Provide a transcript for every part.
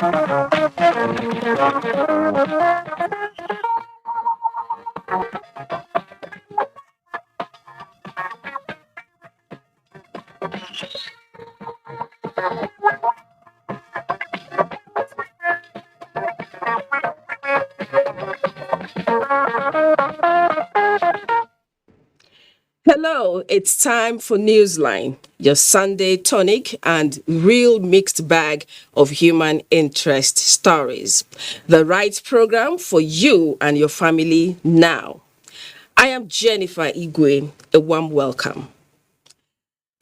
Hello, it's time for Newsline, your Sunday tonic and real mixed bag of human interest stories. The right program for you and your family now. I am Jennifer Igwe, a warm welcome.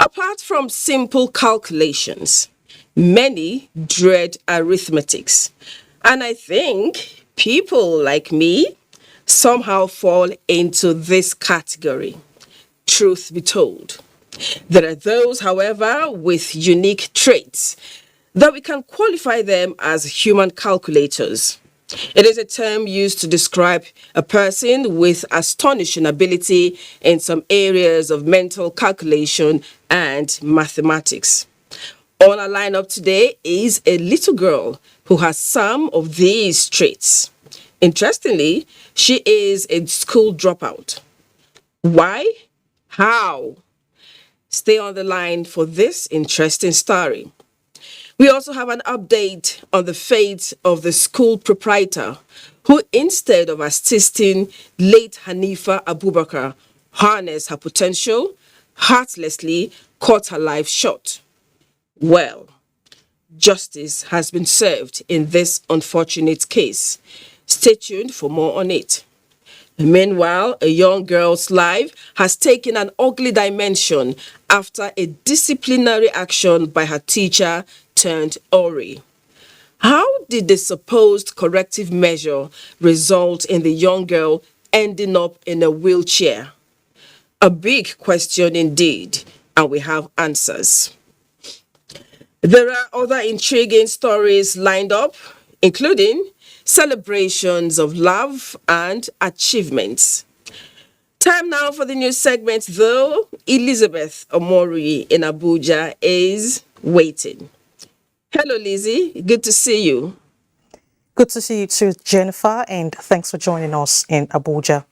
Apart from simple calculations, many dread arithmetics. And I think people like me somehow fall into this category. Truth be told, there are those, however, with unique traits that we can qualify them as human calculators. It is a term used to describe a person with astonishing ability in some areas of mental calculation and mathematics. On our lineup today is a little girl who has some of these traits. Interestingly, she is a school dropout. Why? How? Stay on the line for this interesting story. We also have an update on the fate of the school proprietor who, instead of assisting late Hanifa Abubakar harness her potential, heartlessly cut her life short. Well, justice has been served in this unfortunate case. Stay tuned for more on it. Meanwhile, a young girl's life has taken an ugly dimension after a disciplinary action by her teacher turned Ori. How did the supposed corrective measure result in the young girl ending up in a wheelchair? A big question indeed, and we have answers. There are other intriguing stories lined up, including celebrations of love and achievements. Time now for the news segment, though. Elizabeth Omori in Abuja is waiting. Hello, Lizzie. Good to see you. Good to see you too, Jennifer, and thanks for joining us in Abuja.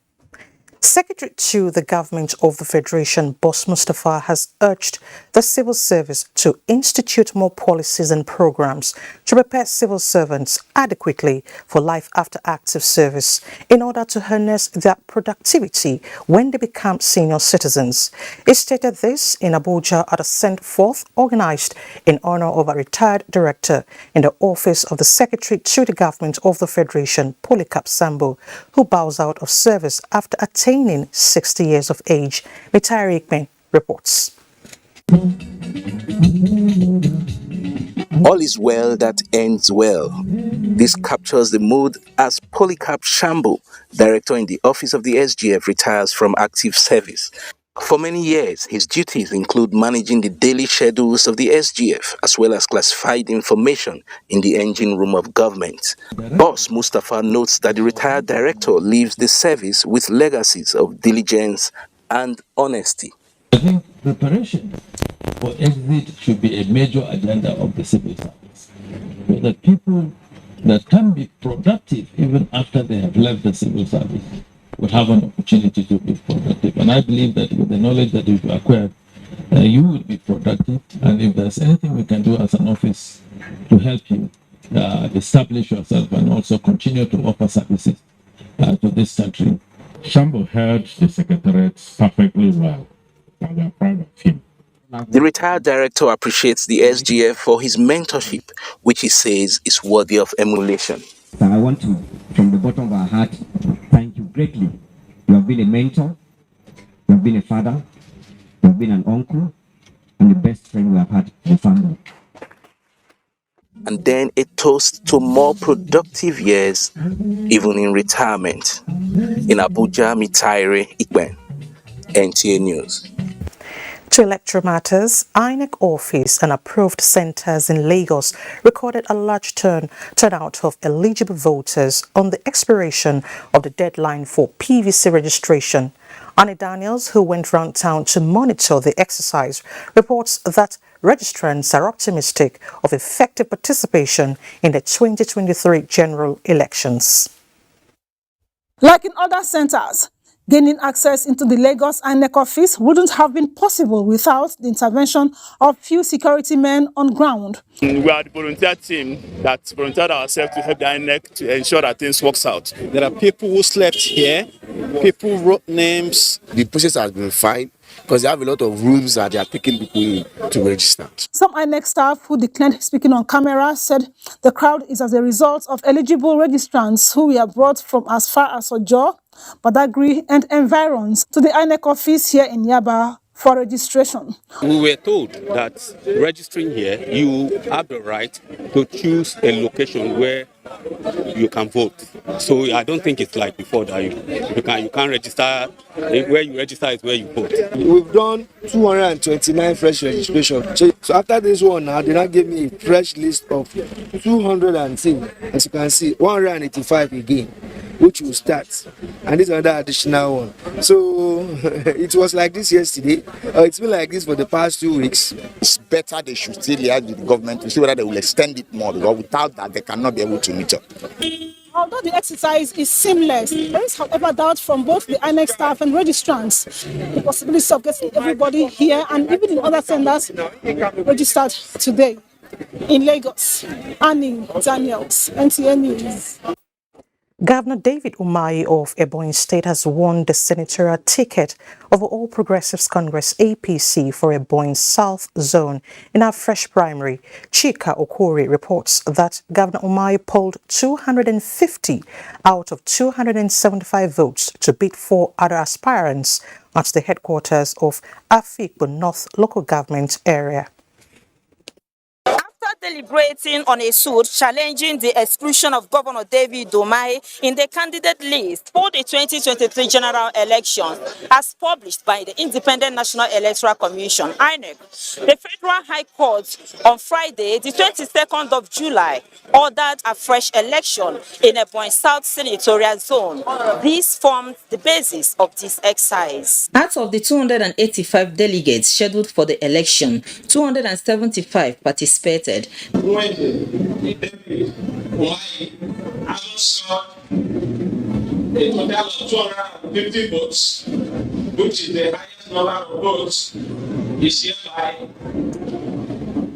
Secretary to the Government of the Federation, Boss Mustafa, has urged the civil service to institute more policies and programs to prepare civil servants adequately for life after active service in order to harness their productivity when they become senior citizens. He stated this in Abuja at a send-forth organized in honor of a retired director in the office of the Secretary to the Government of the Federation, Polycarp Sambo, who bows out of service after attaining 60 years of age. Tariff reports. All is well that ends well. This captures the mood as Polycarp Shambo, director in the office of the SGF, retires from active service. For many years, his duties include managing the daily schedules of the SGF as well as classified information in the engine room of government. Boss Mustafa notes that the retired director leaves the service with legacies of diligence and honesty. I think preparation for exit should be a major agenda of the civil service, so that people that can be productive even after they have left the civil service will have an opportunity to be productive. And I believe that with the knowledge that you've acquired, you will be productive. And if there's anything we can do as an office to help you establish yourself and also continue to offer services to this country. Shambo held the secretariat perfectly well, and we are proud of him. The retired director appreciates the SGF for his mentorship, which he says is worthy of emulation. I want to, from the bottom of our heart, thank you greatly. You have been a mentor, you have been a father, you have been an uncle, and the best friend we have had in the family. And then a toast to more productive years, even in retirement. In Abuja, Mitaire Ikben, NTA News. To electoral matters, INEC office and approved centres in Lagos recorded a large turnout of eligible voters on the expiration of the deadline for PVC registration. Annie Daniels, who went round town to monitor the exercise, reports that registrants are optimistic of effective participation in the 2023 general elections. Like in other centers, gaining access into the Lagos INEC office wouldn't have been possible without the intervention of few security men on ground. We are the volunteer team that volunteered ourselves to help the INEC to ensure that things works out. There are people who slept here, people wrote names. The process has been fine because they have a lot of rooms that they are taking people in to register. Some INEC staff who declined speaking on camera said the crowd is as a result of eligible registrants who were brought from as far as Ojo, Badagry and environs to the INEC office here in Yaba for registration. We were told that registering here, you have the right to choose a location where you can vote. So I don't think it's like before that you can't register. Where you register is where you vote. We've done 229 fresh registrations. So after this one now, they now give me a fresh list of 210. As you can see, 185 again, which will start. And this is another additional one. So it was like this yesterday. It's been like this for the past 2 weeks. It's better they should still liaise with the government to see whether they will extend it more, because without that they cannot be able to meet up. Although the exercise is seamless, there is, however, doubt from both the INEC staff and registrants the possibility of getting everybody here and even in other centers registered today. In Lagos, Annie Daniels, NTA News. Governor David Umahi of Ebonyi State has won the senatorial ticket of All Progressives Congress APC for Ebonyi South Zone in our fresh primary. Chika Okori reports that Governor Umahi polled 250 out of 275 votes to beat 4 other aspirants at the headquarters of Afikpo North local government area. After deliberating on a suit challenging the exclusion of Governor David Umahi in the candidate list for the 2023 general election, as published by the Independent National Electoral Commission, INEC, the Federal High Court on Friday, the 22nd of July, ordered a fresh election in Ebonyi South Senatorial Zone. This formed the basis of this exercise. Out of the 285 delegates scheduled for the election, 275 participated. David Umahi has scored a total of 250 votes, which is the highest number of votes, is hereby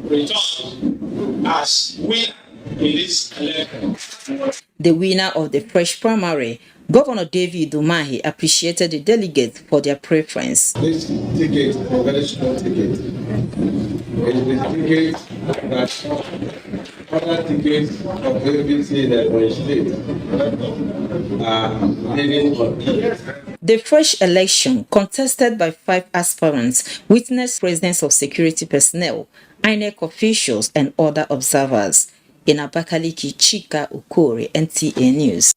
returned as winner in this election. The winner of the fresh primary, Governor David Umahi, appreciated the delegates for their preference. This ticket is a very strong ticket. It is a ticket that other tickets of ABC in the state are leading on. The fresh election, contested by 5 aspirants, witnessed presence of security personnel, INEC officials, and other observers. In Abakaliki, Chika Okori, NTA News.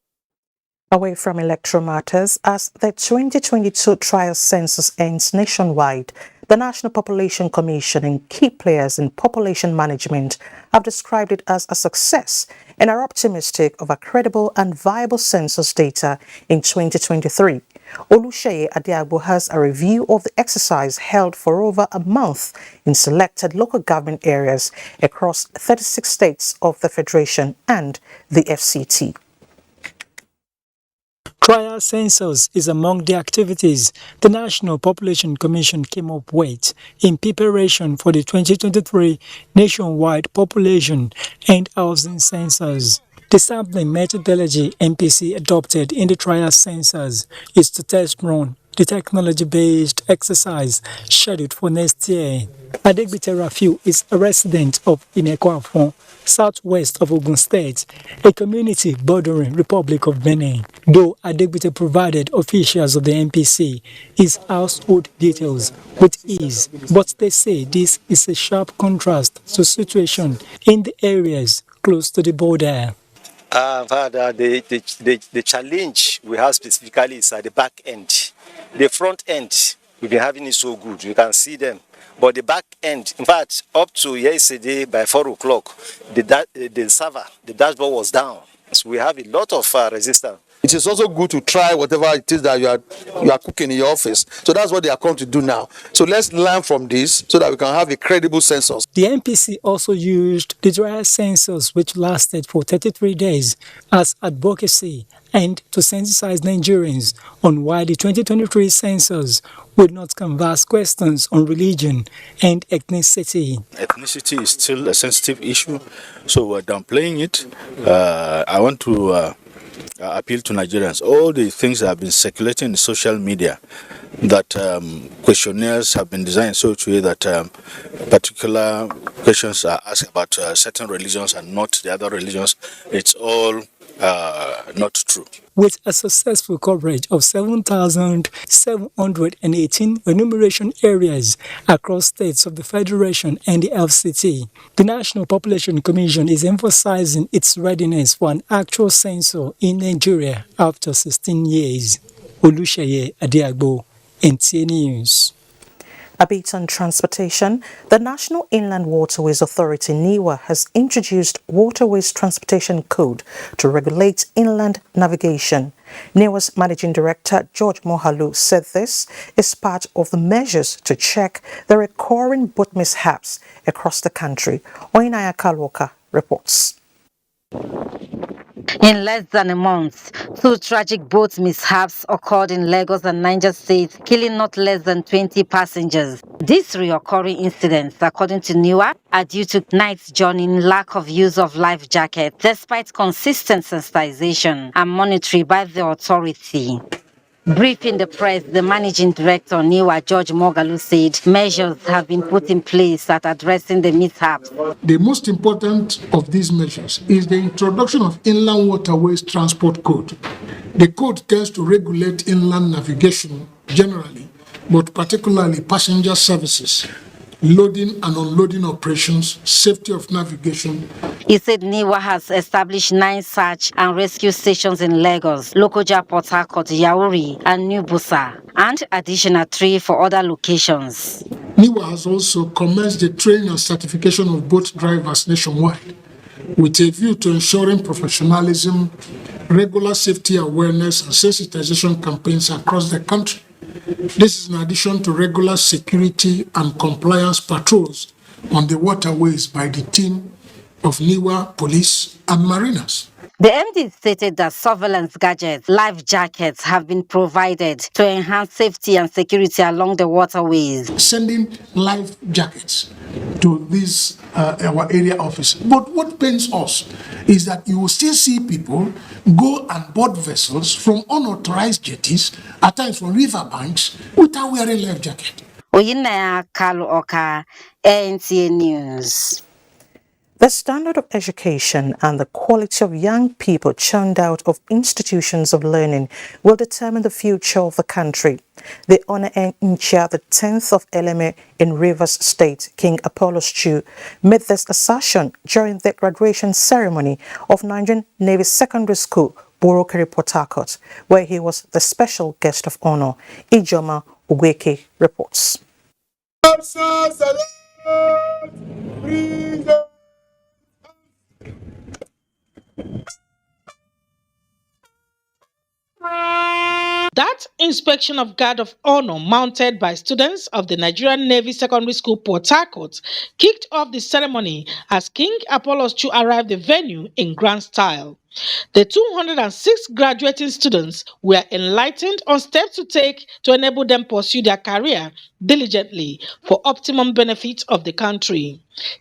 Away from electoral matters, as the 2022 trial census ends nationwide, the National Population Commission and key players in population management have described it as a success and are optimistic of a credible and viable census data in 2023. Oluseyi Adiagbo has a review of the exercise held for over a month in selected local government areas across 36 states of the Federation and the FCT. Trial census is among the activities the National Population Commission came up with in preparation for the 2023 nationwide population and housing census. The sampling methodology MPC adopted in the trial census is to test run the technology-based exercise scheduled for next year. Adegbite Rafiu is a resident of Inekwafon, southwest of Ogun State, a community bordering Republic of Benin. Though Adegbite provided officials of the MPC his household details with ease, but they say this is a sharp contrast to situation in the areas close to the border. The challenge we have specifically is at the back end. The front end, we've been having it so good, you can see them. But the back end, in fact, up to yesterday by 4 o'clock, the server, the dashboard was down. So we have a lot of resistance. It is also good to try whatever it is that you are cooking in your office. So that's what they are come to do now. So let's learn from this so that we can have a credible census. The NPC also used the dry census, which lasted for 33 days, as advocacy and to sensitize Nigerians on why the 2023 census would not canvass questions on religion and ethnicity. Ethnicity is still a sensitive issue, so we're downplaying it. I want to appeal to Nigerians. All the things that have been circulating in social media, that questionnaires have been designed so to way that particular questions are asked about certain religions and not the other religions, it's all not true. With a successful coverage of 7,718 enumeration areas across states of the Federation and the FCT, the National Population Commission is emphasizing its readiness for an actual census in Nigeria after 16 years. Olusheye Adiagbo, NTA News. A bit on transportation. The National Inland Waterways Authority, NIWA, has introduced Waterways Transportation Code to regulate inland navigation. NIWA's Managing Director, George Mohalu, said this is part of the measures to check the recurring boat mishaps across the country. Oinaya Kalwoka reports. In less than a month, 2 tragic boat mishaps occurred in Lagos and Niger States, killing not less than 20 passengers. These reoccurring incidents, according to NIWA, are due to night journeying, lack of use of life jackets, despite consistent sensitization and monitoring by the authority. Briefing the press, the Managing Director, NIWA, George Mogalu, said measures have been put in place at addressing the mishaps. The most important of these measures is the introduction of Inland Waterways Transport Code. The code tends to regulate inland navigation generally, but particularly passenger services, loading and unloading operations, safety of navigation. He said NIWA has established 9 search and rescue stations in Lagos, Lokoja, Port Harcourt, Yauri, and New Busa, and additional 3 for other locations. NIWA has also commenced the training and certification of boat drivers nationwide, with a view to ensuring professionalism, regular safety awareness, and sensitization campaigns across the country. This is in addition to regular security and compliance patrols on the waterways by the team of NIWA, police, and mariners. The MD stated that surveillance gadgets, life jackets have been provided to enhance safety and security along the waterways. Sending life jackets to this our area office. But what pains us is that you will still see people go and board vessels from unauthorized jetties, at times from riverbanks, without wearing life jacket. Oyinaya Kalu Oka, NTA News. The standard of education and the quality of young people churned out of institutions of learning will determine the future of the country. The honor in chair, the 10th of Eleme in Rivers State, King Apollos II, made this assertion during the graduation ceremony of Nigerian Navy Secondary School, Borokere, Port Harcourt, where he was the special guest of honor. Ijoma Ugweke reports. That inspection of guard of honor mounted by students of the Nigerian Navy Secondary School, Port Harcourt, kicked off the ceremony as King Apollos II arrived the venue in grand style. The 206 graduating students were enlightened on steps to take to enable them pursue their career diligently for optimum benefit of the country.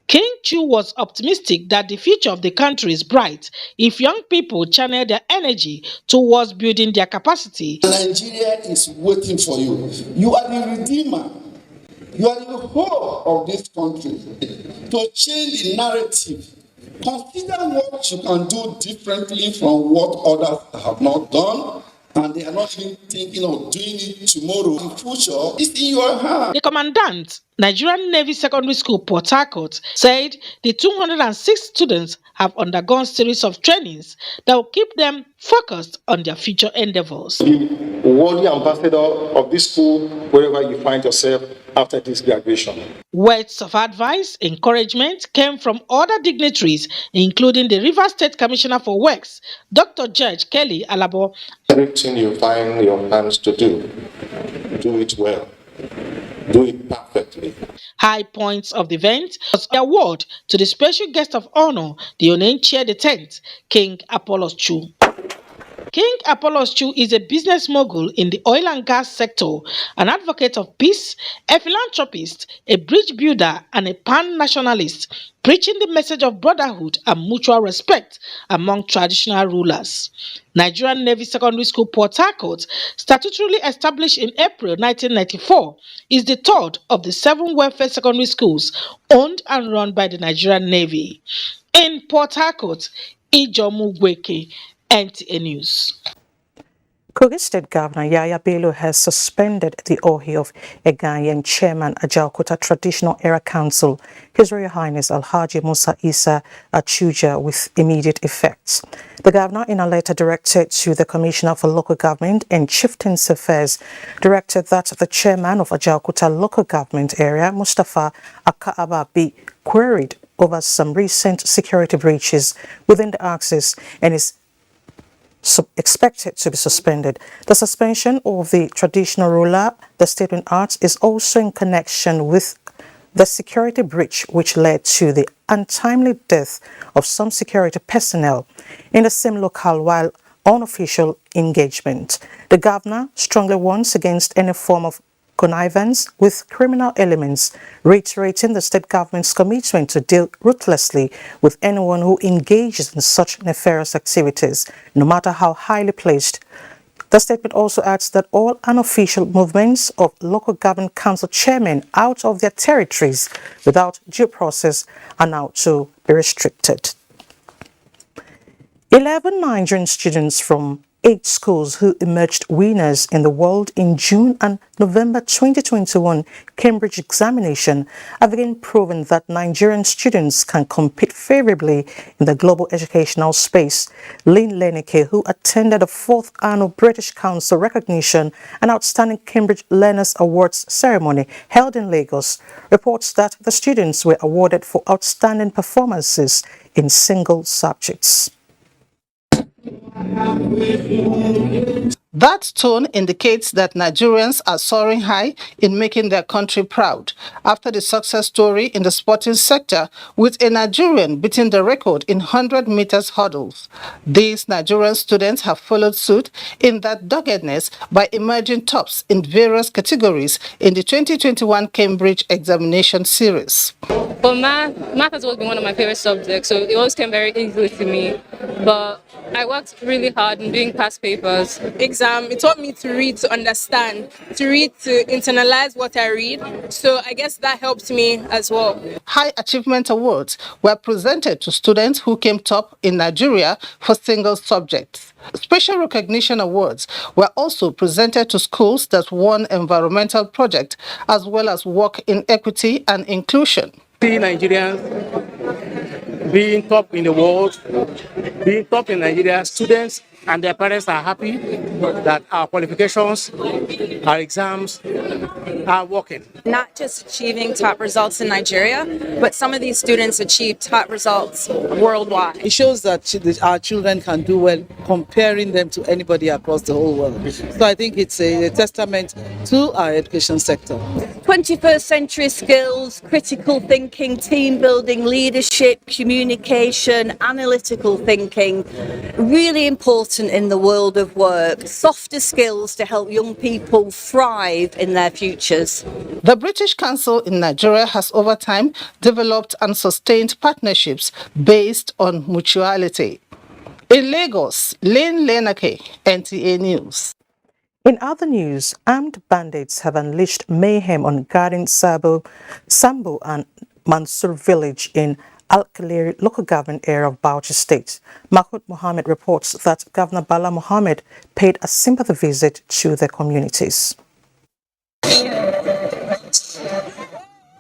King Chu was optimistic that the future of the country is bright if young people channel their energy towards building their capacity. Nigeria is waiting for you. You are the redeemer. You are the hope of this country to change the narrative. Consider what you can do differently from what others have not done, and they are not even thinking of doing it tomorrow. The future is in your hand. The commandant Nigerian Navy Secondary School, Port Harcourt, said the 206 students have undergone series of trainings that will keep them focused on their future endeavors. Be a worthy ambassador of this school wherever you find yourself after this graduation. Words of advice, encouragement came from other dignitaries, including the Rivers State Commissioner for Works, Dr. Judge Kelly Alabo. Everything you find your hands to do it well. Do it perfectly. High points of the event was the award to the special guest of honor, the Onenchie X, King Apollos Chu. King Apollos Chu is a business mogul in the oil and gas sector, an advocate of peace, a philanthropist, a bridge builder, and a pan-nationalist, preaching the message of brotherhood and mutual respect among traditional rulers. Nigerian Navy Secondary School, Port Harcourt, statutorily established in April 1994, is the third of the 7 welfare secondary schools owned and run by the Nigerian Navy. In Port Harcourt, Ijomu Gweke, NTA News. Kogi State Governor Yaya Bello has suspended the Ohi of Eganyan Chairman Ajaokuta Traditional Era Council, His Royal Highness Alhaji Musa Isa Achuja, with immediate effect. The governor, in a letter directed to the Commissioner for Local Government and Chieftains Affairs, directed that the chairman of Ajaokuta Local Government Area, Mustafa Akaaba, be queried over some recent security breaches within the axis and is expected to be suspended. The suspension of the traditional ruler, the statement adds, is also in connection with the security breach which led to the untimely death of some security personnel in the same locale while on official engagement. The governor strongly warns against any form of connivance with criminal elements, reiterating the state government's commitment to deal ruthlessly with anyone who engages in such nefarious activities, no matter how highly placed. The statement also adds that all unofficial movements of local government council chairmen out of their territories without due process are now to be restricted. 11 Nigerian students from 8 schools who emerged winners in the world in June and November 2021 Cambridge examination have again proven that Nigerian students can compete favorably in the global educational space. Lynn Leneke, who attended the 4th annual British Council Recognition and Outstanding Cambridge Learners Awards ceremony held in Lagos, reports that the students were awarded for outstanding performances in single subjects. That tone indicates that Nigerians are soaring high in making their country proud after the success story in the sporting sector, with a Nigerian beating the record in 100 meters hurdles. These Nigerian students have followed suit in that doggedness by emerging tops in various categories in the 2021 Cambridge examination series. But math has always been one of my favorite subjects, so it always came very easily to me. But I worked really hard in doing past papers. It taught me to read, to understand, to internalize what I read. So I guess that helped me as well. High Achievement Awards were presented to students who came top in Nigeria for single subjects. Special recognition awards were also presented to schools that won environmental projects as well as work in equity and inclusion. See Nigerians being top in the world, being top in Nigeria, students and their parents are happy that our qualifications, our exams are working. Not just achieving top results in Nigeria, but some of these students achieve top results worldwide. It shows that our children can do well comparing them to anybody across the whole world. So I think it's a testament to our education sector. 21st century skills, critical thinking, team building, leadership, communication, analytical thinking, really important in the world of work. Softer skills to help young people thrive in their futures. The British Council in Nigeria has over time developed and sustained partnerships based on mutuality. In Lagos, Lynn Lenake, NTA News. In other news, armed bandits have unleashed mayhem on Garden Sambo and Mansour village in Al-Kaleri local government area of Bauchi State. Mahmoud Mohammed reports that Governor Bala Mohammed paid a sympathy visit to the communities.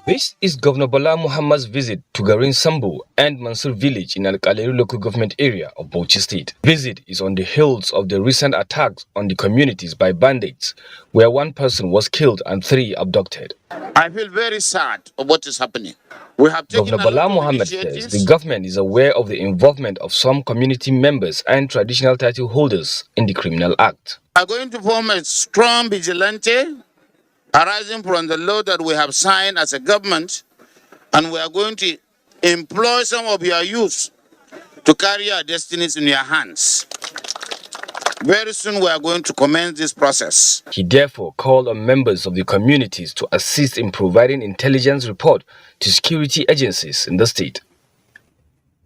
This is Governor Bala Muhammad's visit to Garin Sambu and Mansur village in Al-Kaleru local government area of Bauchi State. Visit is on the heels of the recent attacks on the communities by bandits, where one person was killed and 3 abducted. I feel very sad of what is happening. We have taken Governor Bala Muhammad says the government is aware of the involvement of some community members and traditional title holders in the criminal act. We are going to form a strong vigilante arising from the law that we have signed as a government, and we are going to employ some of your youth to carry our destinies in your hands. Very soon we are going to commence this process. He therefore called on members of the communities to assist in providing intelligence report to security agencies in the state.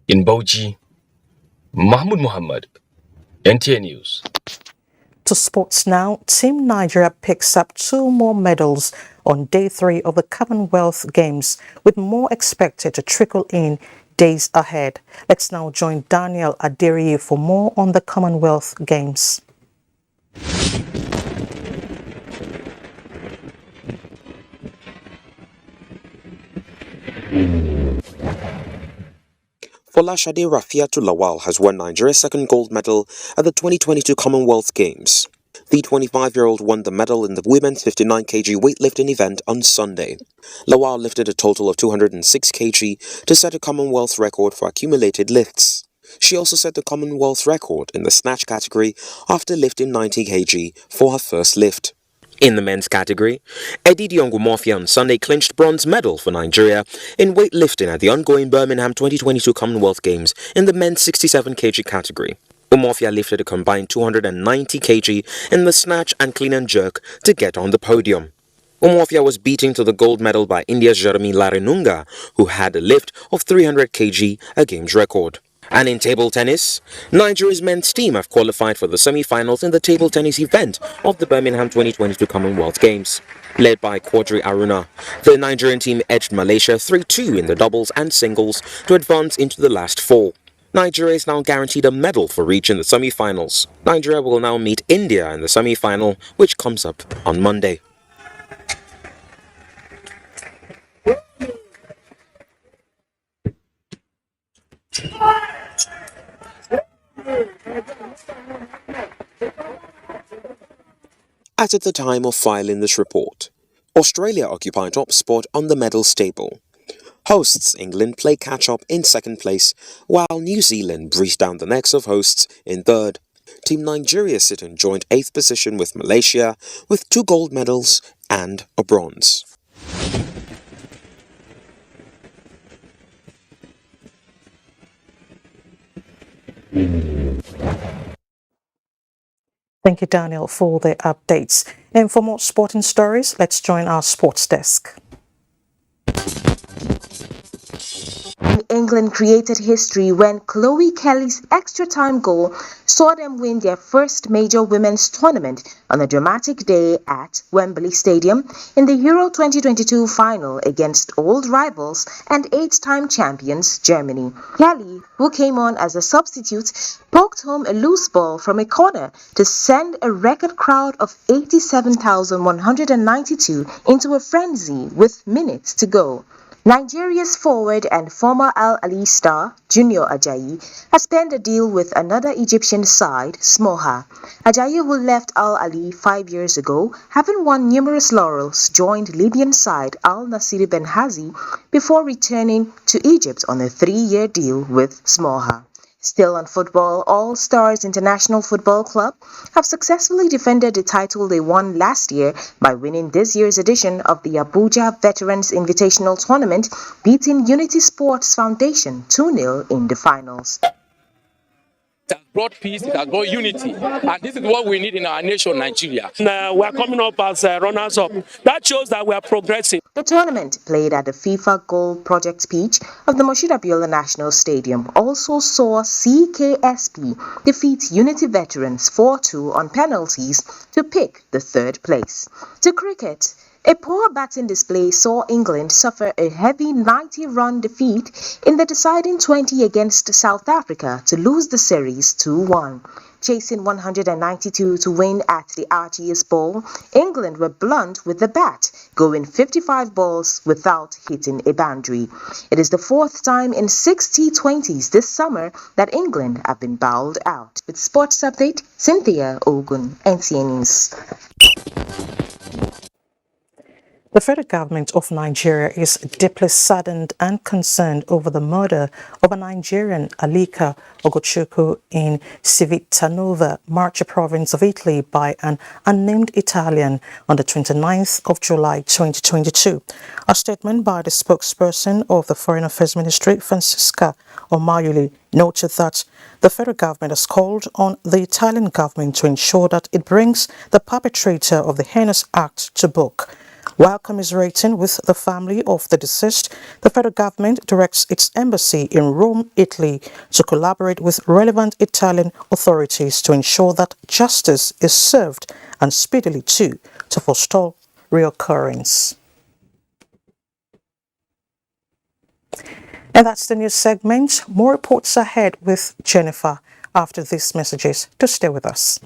In Bauchi, Mahmoud Muhammad, NTA News. To sports now, Team Nigeria picks up 2 more medals on day 3 of the Commonwealth Games, with more expected to trickle in days ahead. Let's now join Daniel Aderiyi for more on the Commonwealth Games. Folashade Rafiatu Lawal has won Nigeria's 2nd gold medal at the 2022 Commonwealth Games. The 25-year-old won the medal in the women's 59 kg weightlifting event on Sunday. Lawal lifted a total of 206 kg to set a Commonwealth record for accumulated lifts. She also set the Commonwealth record in the snatch category after lifting 90 kg for her first lift. In the men's category, Edidi Ongumofia on Sunday clinched bronze medal for Nigeria in weightlifting at the ongoing Birmingham 2022 Commonwealth Games in the men's 67 kg category. Umofia lifted a combined 290 kg in the snatch and clean and jerk to get on the podium. Umofia was beaten to the gold medal by India's Jeremy Larenunga, who had a lift of 300 kg, a games record. And in table tennis, Nigeria's men's team have qualified for the semi-finals in the table tennis event of the Birmingham 2022 Commonwealth Games. Led by Quadri Aruna, the Nigerian team edged Malaysia 3-2 in the doubles and singles to advance into the last 4. Nigeria is now guaranteed a medal for reaching the semi-finals. Nigeria will now meet India in the semi-final, which comes up on Monday. At the time of filing this report, Australia occupied top spot on the medals table. Hosts England play catch-up in 2nd place, while New Zealand breezed down the necks of hosts in 3rd. Team Nigeria sit in joint 8th position with Malaysia, with 2 gold medals and a bronze. Thank you, Daniel, for the updates. And for more sporting stories, let's join our sports desk. England created history when Chloe Kelly's extra-time goal saw them win their first major women's tournament on a dramatic day at Wembley Stadium in the Euro 2022 final against old rivals and 8-time champions Germany. Kelly, who came on as a substitute, poked home a loose ball from a corner to send a record crowd of 87,192 into a frenzy with minutes to go. Nigeria's forward and former Al Ali star, Junior Ajayi, has penned a deal with another Egyptian side, Smoha. Ajayi, who left Al Ali 5 years ago, having won numerous laurels, joined Libyan side Al Nasir Benghazi before returning to Egypt on a 3-year deal with Smoha. Still on football, All Stars International Football Club have successfully defended the title they won last year by winning this year's edition of the Abuja Veterans Invitational Tournament, beating Unity Sports Foundation 2-0 in the finals. It has brought peace, it has brought unity, and this is what we need in our nation, Nigeria. We are coming up as runners-up. That shows that we are progressing. The tournament, played at the FIFA Goal Project pitch of the Moshood Abiola National Stadium, also saw CKSP defeat Unity Veterans 4-2 on penalties to pick the 3rd place. To cricket, A poor batting display saw England suffer a heavy 90-run defeat in the deciding 20 against South Africa to lose the series 2-1. Chasing 192 to win at the Archie's Bowl, England were blunt with the bat, going 55 balls without hitting a boundary. It is the fourth time in 6 T20s this summer that England have been bowled out. With Sports Update, Cynthia Ogun, NTA News. The federal government of Nigeria is deeply saddened and concerned over the murder of a Nigerian, Alika Ogochukwu, in Civitanova, Marche province of Italy by an unnamed Italian on the 29th of July 2022. A statement by the spokesperson of the Foreign Affairs Ministry, Francisca Omayuli, noted that the federal government has called on the Italian government to ensure that it brings the perpetrator of the heinous act to book. While commiserating with the family of the deceased, the federal government directs its embassy in Rome, Italy, to collaborate with relevant Italian authorities to ensure that justice is served and speedily too, to forestall reoccurrence. And that's the news segment. More reports ahead with Jennifer after these messages. To stay with us.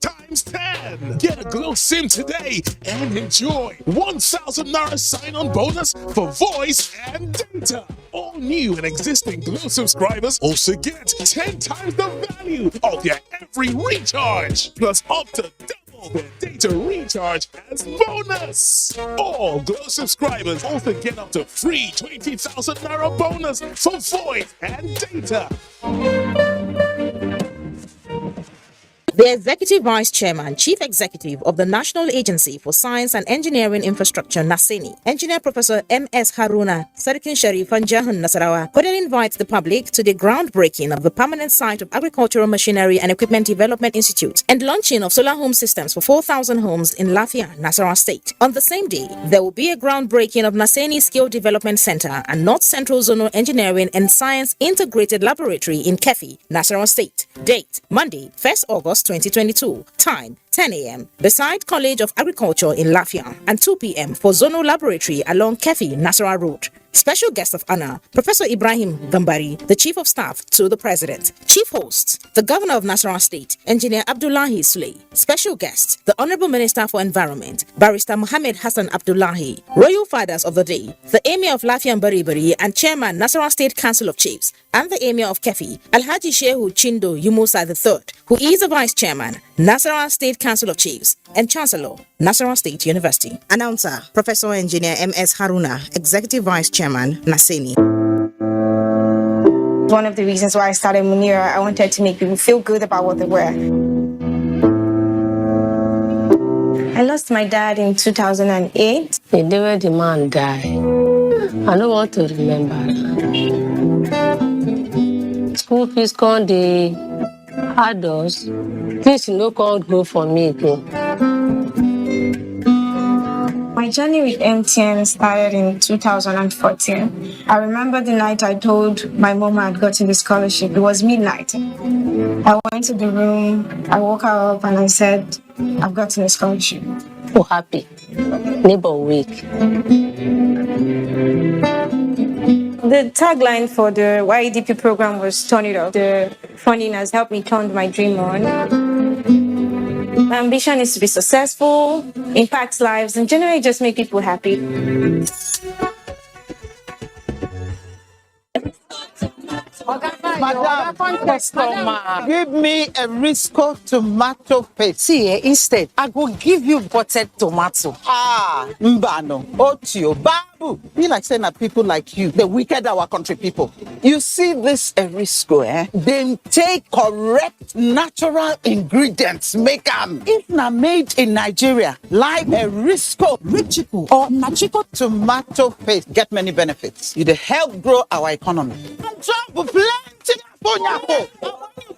Times 10. Get a Glow SIM today and enjoy 1,000 Naira sign-on bonus for voice and data. All new and existing Glow subscribers also get 10 times the value of their every recharge, plus up to double their data recharge as bonus. All Glow subscribers also get up to free 20,000 Naira bonus for voice and data. The Executive Vice Chairman, Chief Executive of the National Agency for Science and Engineering Infrastructure, NASENI, Engineer Professor M.S. Haruna Sarikin Sharif Anjahun Nasarawa, cordially invites the public to the groundbreaking of the permanent site of Agricultural Machinery and Equipment Development Institute and launching of solar home systems for 4,000 homes in Lafia, Nasarawa State. On the same day, there will be a groundbreaking of NASENI Skill Development Center and North Central Zonal Engineering and Science Integrated Laboratory in Kefi, Nasarawa State. Date, Monday, 1st August 2022. Time, 10 a.m. beside College of Agriculture in Lafia and 2 p.m. for Zonal Laboratory along Kefi, Nasarawa Road. Special guest of honor, Professor Ibrahim Gambari, the Chief of Staff to the President. Chief host, the Governor of Nasarawa State, Engineer Abdullahi Suley. Special guest, the Honorable Minister for Environment, Barrister Mohammed Hassan Abdullahi. Royal Fathers of the Day, the Emir of Lafia and Baribari and Chairman, Nasarawa State Council of Chiefs, and the Emir of Kefi, Alhaji Shehu Chindo Yumusa III, who is the Vice Chairman, Nasarawa State Council of Chiefs, and Chancellor, Nasarawa State University. Announcer, Professor Engineer M.S. Haruna, Executive Vice Chairman, NASENI. One of the reasons why I started Munira, I wanted to make people feel good about what they were. I lost my dad in 2008. The day when the man died, I don't want to remember. School fees can't the adults. Things no can't go for me again. My journey with MTN started in 2014. I remember the night I told my mom I had gotten the scholarship. It was midnight. I went to the room, I woke her up and I said, I've gotten a scholarship. So happy. Neighbor week. The tagline for the YEDP program was Turn It Up. The funding has helped me turn my dream on. My ambition is to be successful, impact lives, and generally just make people happy. Madam, give me a Risco tomato paste. See, instead, I will give you buttered tomato. Ah, Mbano, Otio, Babu. Be like saying that people like you, the wicked our country people. You see this Risco, They take correct natural ingredients, make them. If not made in Nigeria, like a Risco, Richiku, or Nachiko tomato paste, get many benefits. It help grow our economy. And drop plenty of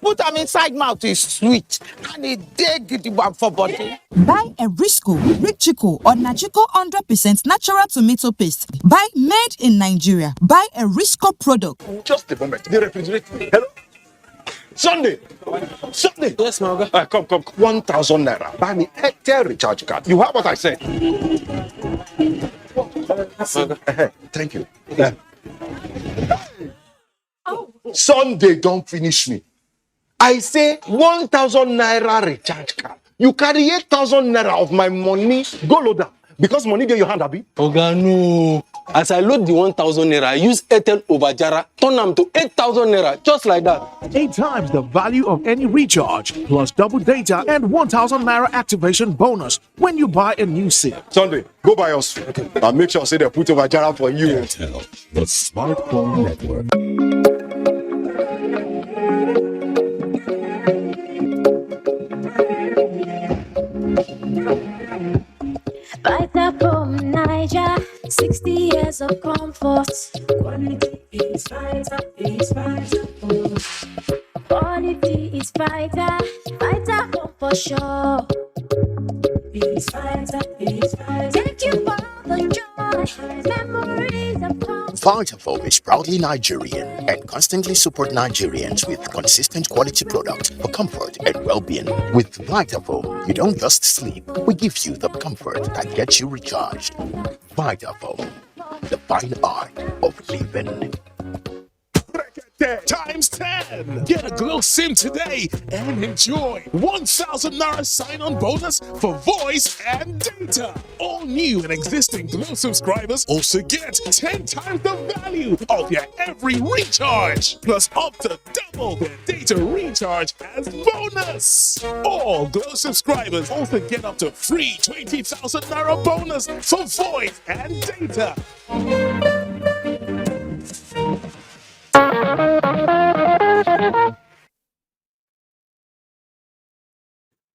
put them inside mouth is sweet and it dig the one for body. Buy a Risco, Richico, or Nachiko 100% natural tomato paste. Buy made in Nigeria. Buy a Risco product. Just a moment. The refrigerator. Hello? Sunday! Sunday! Yes, my guy. Come. 1,000 naira. Buy me NTA recharge card. You heard what I said? Thank you. Sunday don't finish me. I say 1,000 naira recharge card. You carry 8,000 naira of my money, go load up. Because money in your hand, Abi. Oga, no. As I load the 1,000 naira, I use Airtel over Jara, turn them to 8,000 naira, just like that. 8 times the value of any recharge, plus double data and 1,000 naira activation bonus when you buy a new SIM. Sunday, go buy us. And make sure say they put over Jara for you. Airtel, the smartphone network. From Niger, 60 years of comfort. Quality is Vita, Quality is Vita, Home for sure. It's Vita, Thank you for the joy, memories of comfort. Vitafoam is proudly Nigerian and constantly support Nigerians with consistent quality products for comfort and well-being. With Vitafoam, you don't just sleep. We give you the comfort that gets you recharged. Vitafoam, the fine art of living. Times 10. Get a Glow SIM today and enjoy 1,000 naira sign-on bonus for voice and data. All new and existing Glow subscribers also get 10 times the value of their every recharge, plus up to double their data recharge as bonus. All Glow subscribers also get up to free 20,000 naira bonus for voice and data.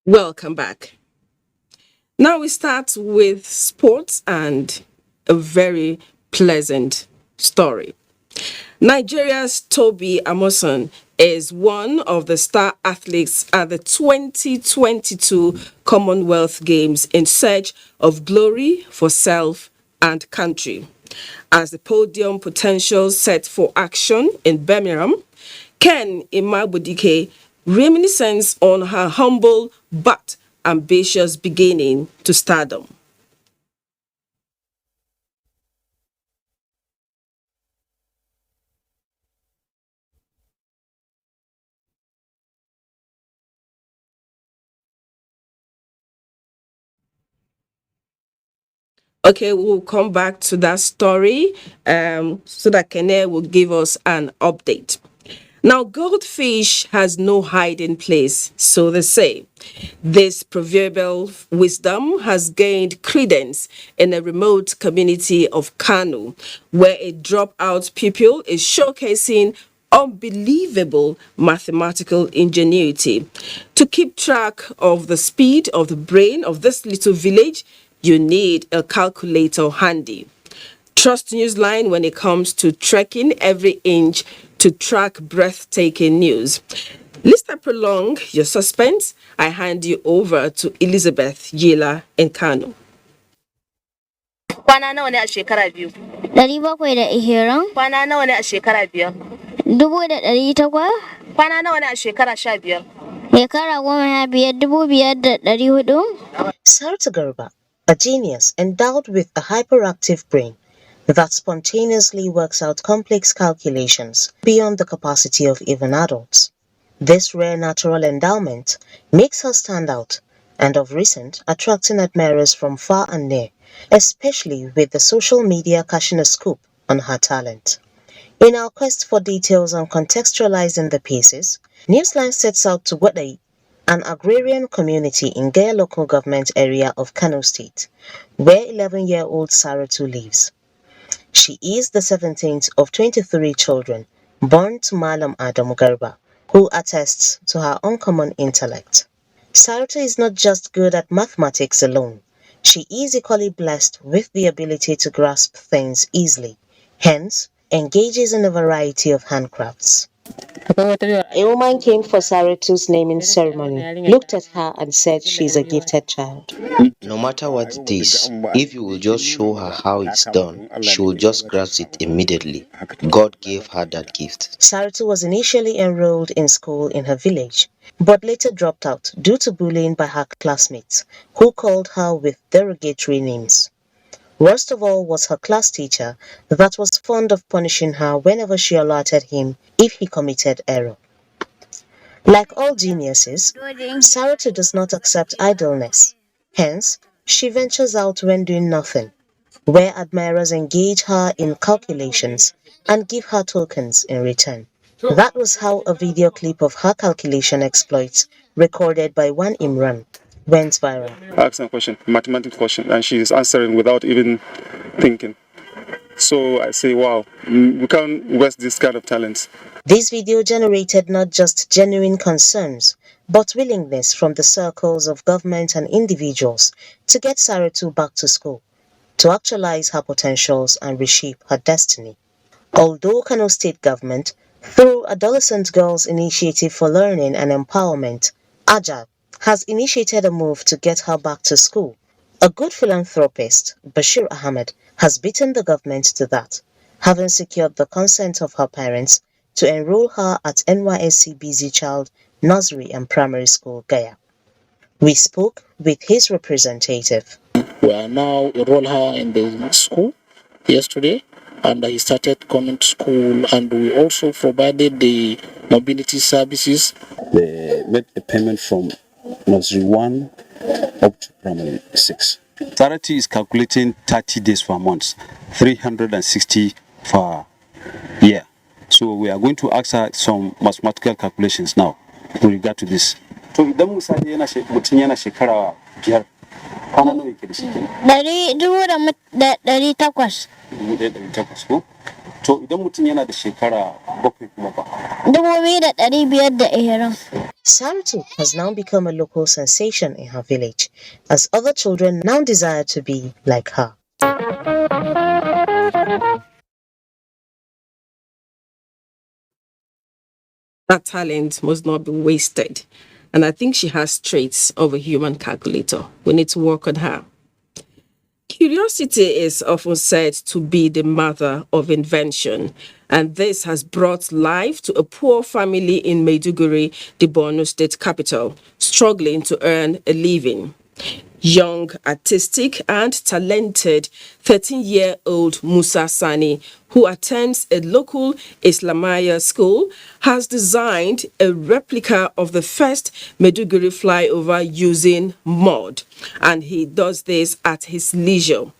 Welcome back. Now we start with sports and a very pleasant story. Nigeria's Toby Amoson is one of the star athletes at the 2022 Commonwealth Games in search of glory for self and country. As the podium potential set for action in Birmingham, Ken Imabudike reminiscence on her humble but ambitious beginning to stardom. Okay, we'll come back to that story so that Kene will give us an update. Now, goldfish has no hiding place, so they say. This proverbial wisdom has gained credence in a remote community of Kano, where a dropout pupil is showcasing unbelievable mathematical ingenuity. To keep track of the speed of the brain of this little village, you need a calculator handy. Trust Newsline when it comes to trekking every inch to track breathtaking news. Lest I prolong your suspense, I hand you over to Elizabeth Yela in Kano. Kwana nawa ne a shekara biyu? 720. Kwana nawa ne a shekara biyar? 1800. Kwana nawa ne a shekara 15? Shekara 15,400. Sarta Garba, a genius endowed with a hyperactive brain that spontaneously works out complex calculations beyond the capacity of even adults. This rare natural endowment makes her stand out and of recent attracting admirers from far and near, especially with the social media catching a scoop on her talent. In our quest for details on contextualizing the pieces, Newsline sets out to Wadai, an agrarian community in Gaya local government area of Kano State, where 11-year-old Saratu lives. She is the 17th of 23 children born to Malam Adamu Garba, who attests to her uncommon intellect. Saratu is not just good at mathematics alone. She is equally blessed with the ability to grasp things easily, hence engages in a variety of handcrafts. A woman came for Saratu's naming ceremony, looked at her and said she's a gifted child. No matter what it is, if you will just show her how it's done, she will just grasp it immediately. God gave her that gift. Saratu was initially enrolled in school in her village, but later dropped out due to bullying by her classmates, who called her with derogatory names. Worst of all was her class teacher that was fond of punishing her whenever she alerted him if he committed error. Like all geniuses, Saratu does not accept idleness. Hence, she ventures out when doing nothing, where admirers engage her in calculations and give her tokens in return. That was how a video clip of her calculation exploits, recorded by one Imran, went viral. I asked her a question, mathematical question, and she's answering without even thinking. So I say, wow, we can't waste this kind of talent. This video generated not just genuine concerns, but willingness from the circles of government and individuals to get Saratu back to school, to actualize her potentials and reshape her destiny. Although Kano State government, through Adolescent Girls Initiative for Learning and Empowerment, AJAB, has initiated a move to get her back to school, a good philanthropist, Bashir Ahmed, has beaten the government to that, having secured the consent of her parents to enroll her at NYSC Busy Child Nursery and Primary School, Gaya. We spoke with his representative. We are now enroll her in the school yesterday, and he started coming to school, and we also provided the mobility services. They made a payment from nursery 1 up to primary 6. Charity is calculating 30 days per month, 360 per year. So we are going to ask her some mathematical calculations now with regard to this. So idan misali mutum yana shekara 5, kwana nawa yake da shi? 800. 1,800 ko? To idan mutum yana da shekara 7 kuma ba. 2,520. Saratu has now become a local sensation in her village, as other children now desire to be like her. That talent must not be wasted. And I think she has traits of a human calculator. We need to work on her. Curiosity is often said to be the mother of invention, and this has brought life to a poor family in Maiduguri, the Borno state capital, struggling to earn a living. Young, artistic, and talented 13-year-old Musa Sani, who attends a local Islamaya school, has designed a replica of the first Maiduguri flyover using mud, and he does this at his leisure.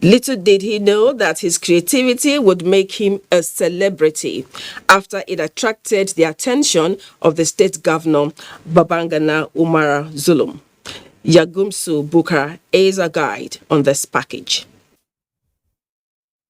Little did he know that his creativity would make him a celebrity after it attracted the attention of the state governor, Babangana Umara Zulum. Yagumsu Bukar is a guide on this package.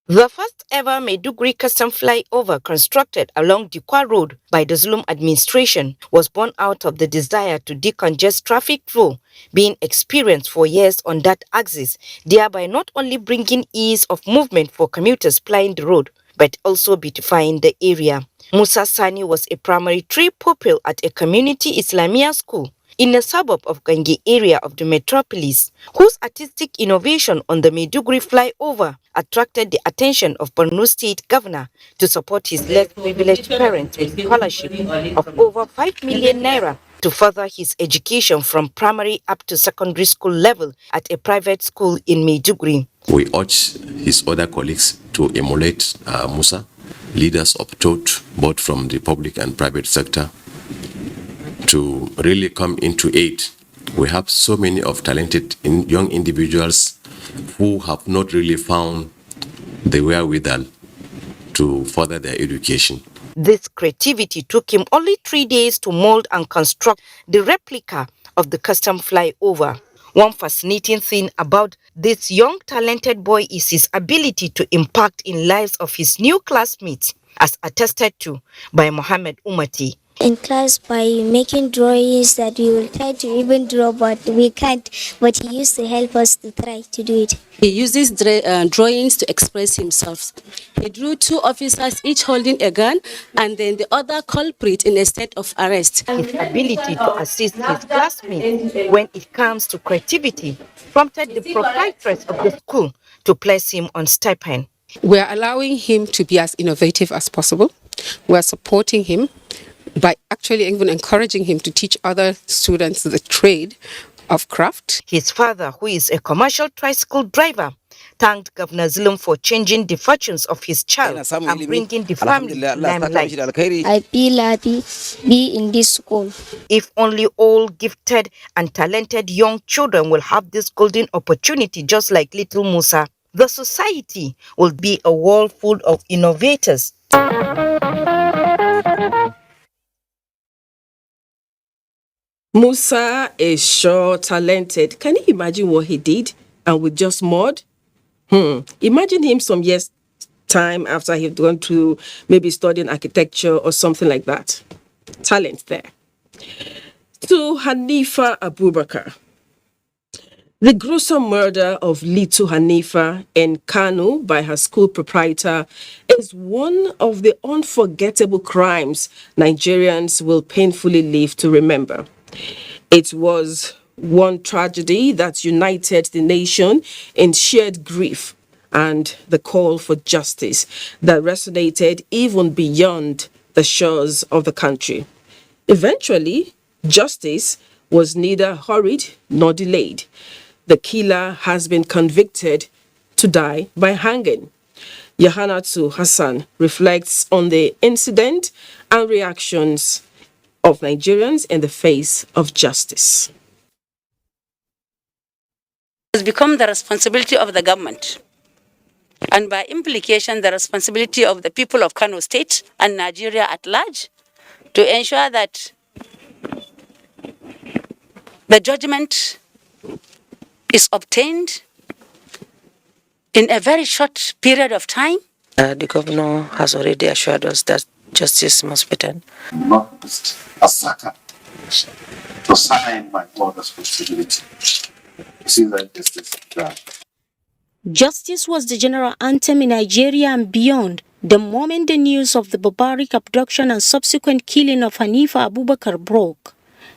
The first ever Maiduguri custom flyover constructed along Dikwa Road by the Zulum administration was born out of the desire to decongest traffic flow being experienced for years on that axis, thereby not only bringing ease of movement for commuters plying the road, but also beautifying the area. Musa Sani was a primary 3 pupil at a community Islamia school in a suburb of Gangi area of the metropolis, whose artistic innovation on the Maiduguri flyover attracted the attention of Borno State Governor to support his less privileged parents with scholarship of over 5 million naira to further his education from primary up to secondary school level at a private school in Maiduguri. We urge his other colleagues to emulate Musa, leaders of thought, both from the public and private sector, to really come into aid. We have so many of talented young individuals who have not really found the wherewithal to further their education. This creativity took him only 3 days to mold and construct the replica of the custom flyover. One fascinating thing about this young talented boy is his ability to impact in lives of his new classmates, as attested to by Mohammed Umati, in class by making drawings that we will try to even draw, but we can't. But he used to help us to try to do it. He uses drawings to express himself. He drew two officers each holding a gun and then the other culprit in a state of arrest. His ability to assist his classmates when it comes to creativity prompted the proprietress of the school to place him on stipend. We are allowing him to be as innovative as possible. We are supporting him by actually even encouraging him to teach other students the trade of craft. His father, who is a commercial tricycle driver, thanked Governor Zulum for changing the fortunes of his child and bringing the family to limelight. I feel happy be in this school. If only all gifted and talented young children will have this golden opportunity just like little Musa, the society will be a world full of innovators. Musa is sure talented. Can you imagine what he did? And with just mud? Imagine him some years time after he'd gone to maybe studying architecture or something like that. Talent there. To Hanifa Abubakar. The gruesome murder of Litu Hanifa in Kano by her school proprietor is one of the unforgettable crimes Nigerians will painfully live to remember. It was one tragedy that united the nation in shared grief and the call for justice that resonated even beyond the shores of the country. Eventually, justice was neither hurried nor delayed. The killer has been convicted to die by hanging. Yahanatu Hassan reflects on the incident and reactions of Nigerians in the face of justice. It has become the responsibility of the government, and by implication, the responsibility of the people of Kano State and Nigeria at large, to ensure that the judgment is obtained in a very short period of time. The governor has already assured us that justice must be done. Not just a sucker to sign my father's responsibility. You see that justice is done. Justice was the general anthem in Nigeria and beyond the moment the news of the barbaric abduction and subsequent killing of Hanifa Abubakar broke.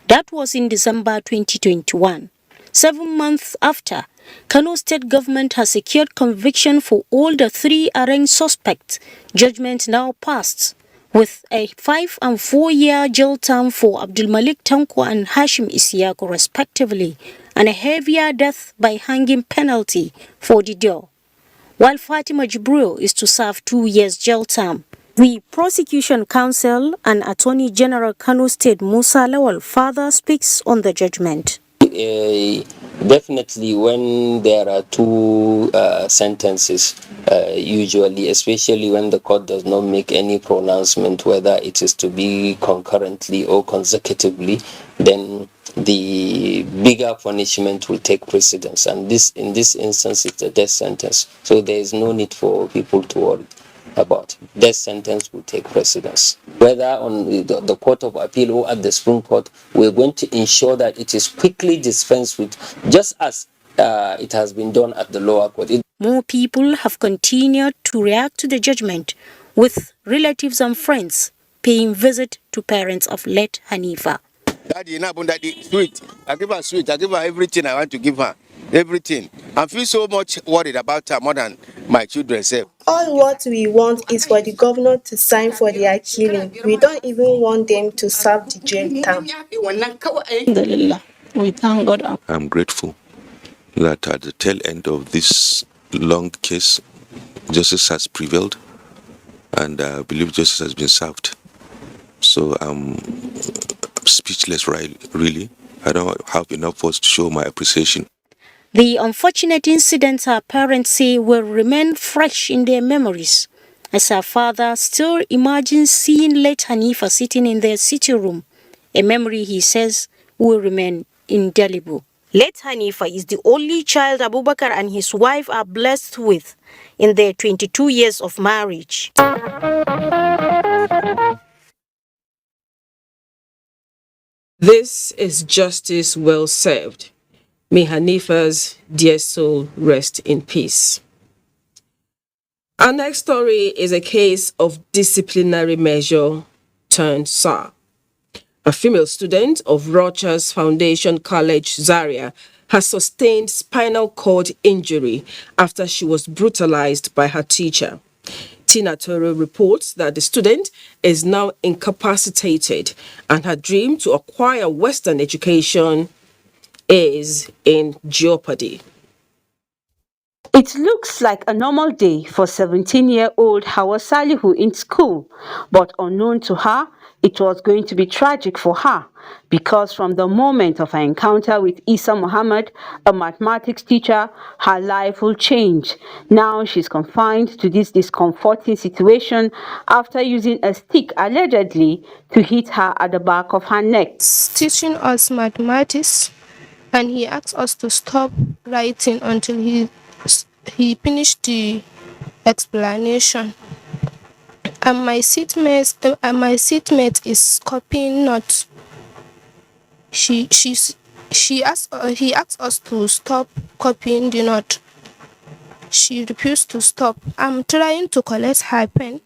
That was in December 2021. 7 months after, Kano State government has secured conviction for all the 3 arraigned suspects. Judgment now passed, with a 5 and 4 year jail term for Abdul Malik Tanko and Hashim Isiaku respectively, and a heavier death by hanging penalty for the duo, while Fatima Jibril is to serve 2 years jail term. The Prosecution Counsel and Attorney General Kano State Musa Lawal further speaks on the judgment. Definitely when there are 2 sentences, usually, especially when the court does not make any pronouncement whether it is to be concurrently or consecutively, then the bigger punishment will take precedence, and in this instance it's a death sentence, so there is no need for people to worry about. Death sentence will take precedence. Whether on the Court of Appeal or at the Supreme Court, we're going to ensure that it is quickly dispensed with, just as it has been done at the lower court. More people have continued to react to the judgment, with relatives and friends paying visit to parents of late Hanifa. Daddy, sweet. I give her sweet. I give her everything I want to give her. Everything. I feel so much worried about her more than my children say. All what we want is for the governor to sign for their killing. We don't even want them to serve the jail term. We thank God. I'm grateful that at the tail end of this long case, justice has prevailed, and I believe justice has been served. So I'm speechless, really. I don't have enough words to show my appreciation. The unfortunate incidents our parents say will remain fresh in their memories, as our father still imagines seeing late Hanifa sitting in their sitting room, a memory he says will remain indelible. Late Hanifa is the only child Abubakar and his wife are blessed with in their 22 years of marriage. This is justice well served. May Hanifa's dear soul rest in peace. Our next story is a case of disciplinary measure turned sour. A female student of Rochas Foundation College, Zaria, has sustained spinal cord injury after she was brutalized by her teacher. Tina Toro reports that the student is now incapacitated and her dream to acquire Western education is in jeopardy. It looks like a normal day for 17-year-old Hawa Salihu in school, but unknown to her, it was going to be tragic for her because from the moment of her encounter with Isa Muhammad, a mathematics teacher, her life will change. Now she's confined to this discomforting situation after using a stick allegedly to hit her at the back of her neck. Teaching us mathematics, and he asked us to stop writing until he finished the explanation. And my seatmate is copying notes. He asked us to stop copying the note. She refused to stop. I'm trying to collect her pen.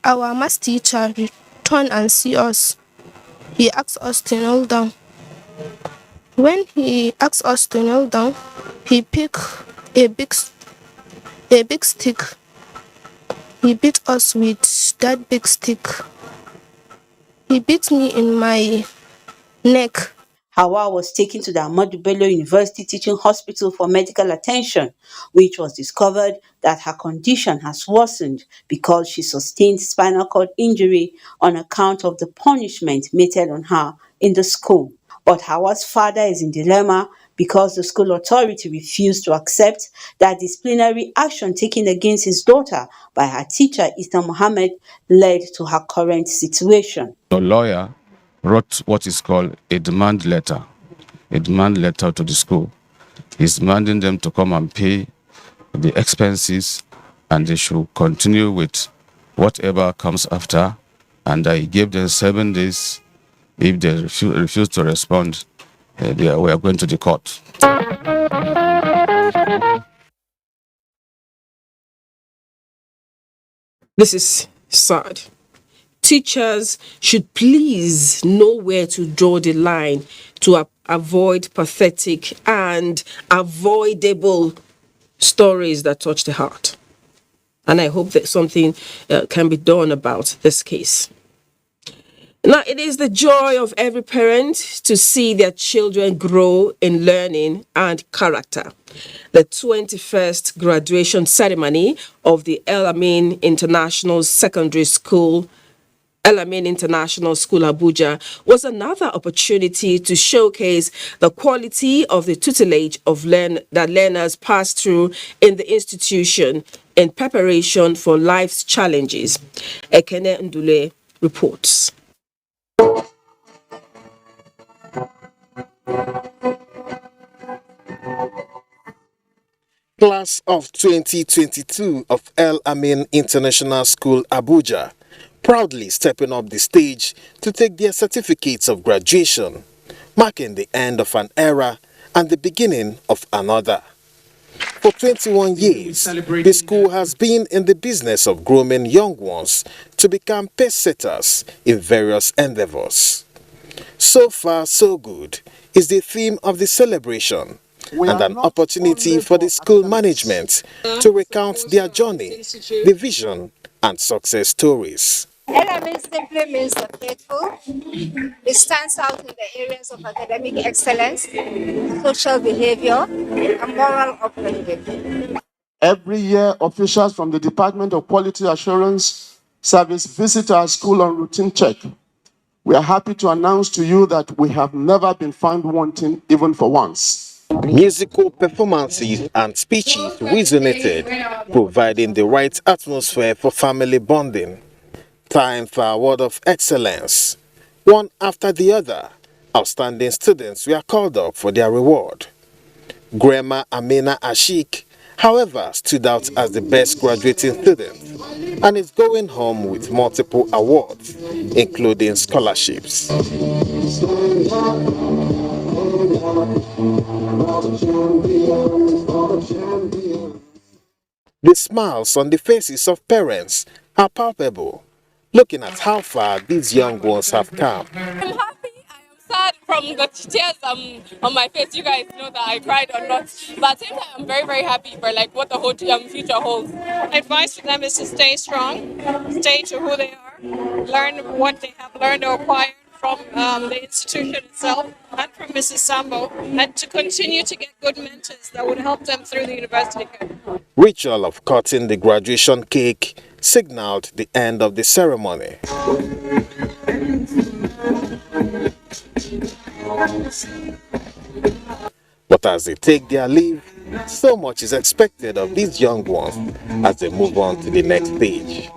Our math teacher returned and see us. He asked us to kneel down. When he asked us to kneel down, he picked a big stick. He beat us with that big stick. He beat me in my neck. Hawa was taken to the Ahmadu Bello University Teaching Hospital for medical attention, which was discovered that her condition has worsened because she sustained spinal cord injury on account of the punishment meted on her in the school. But Hawa's father is in dilemma because the school authority refused to accept that disciplinary action taken against his daughter by her teacher, Ista Muhammad, led to her current situation. The lawyer wrote what is called a demand letter to the school. He's demanding them to come and pay the expenses and they should continue with whatever comes after. And he gave them 7 days. If they refuse to respond, we are going to the court. This is sad. Teachers should please know where to draw the line to avoid pathetic and avoidable stories that touch the heart. And I hope that something can be done about this case. Now, it is the joy of every parent to see their children grow in learning and character. The 21st graduation ceremony of the El Amin International Secondary School, El Amin International School Abuja, was another opportunity to showcase the quality of the tutelage of that learners pass through in the institution in preparation for life's challenges. Ekene Ndule reports. Class of 2022 of El Amin International School Abuja proudly stepping up the stage to take their certificates of graduation, marking the end of an era and the beginning of another. For 21 years, the school has been in the business of grooming young ones to become pace-setters in various endeavors. So far, so good is the theme of the celebration, and an opportunity for the school management to recount their journey, the vision, and success stories. El Amin simply means the faithful. It stands out in the areas of academic excellence, social behavior, and moral upbringing. Every year, officials from the Department of Quality Assurance Service visit our school on routine check. We are happy to announce to you that we have never been found wanting even for once. Musical performances and speeches resonated, providing the right atmosphere for family bonding. Time for award of excellence. One after the other, outstanding students were called up for their reward. Grandma Amina Ashik however, stood out as the best graduating student and is going home with multiple awards, including scholarships. The smiles on the faces of parents are palpable, looking at how far these young ones have come. Sad from the tears on my face. You guys know that I cried a lot, but at the same time I'm very, very happy for like what the whole future holds. Advice for them is to stay strong, stay to who they are, learn what they have learned or acquired from the institution itself and from Mrs. Sambo, and to continue to get good mentors that would help them through the university. Ritual of cutting the graduation cake signaled the end of the ceremony. But as they take their leave, so much is expected of these young ones as they move on to the next stage.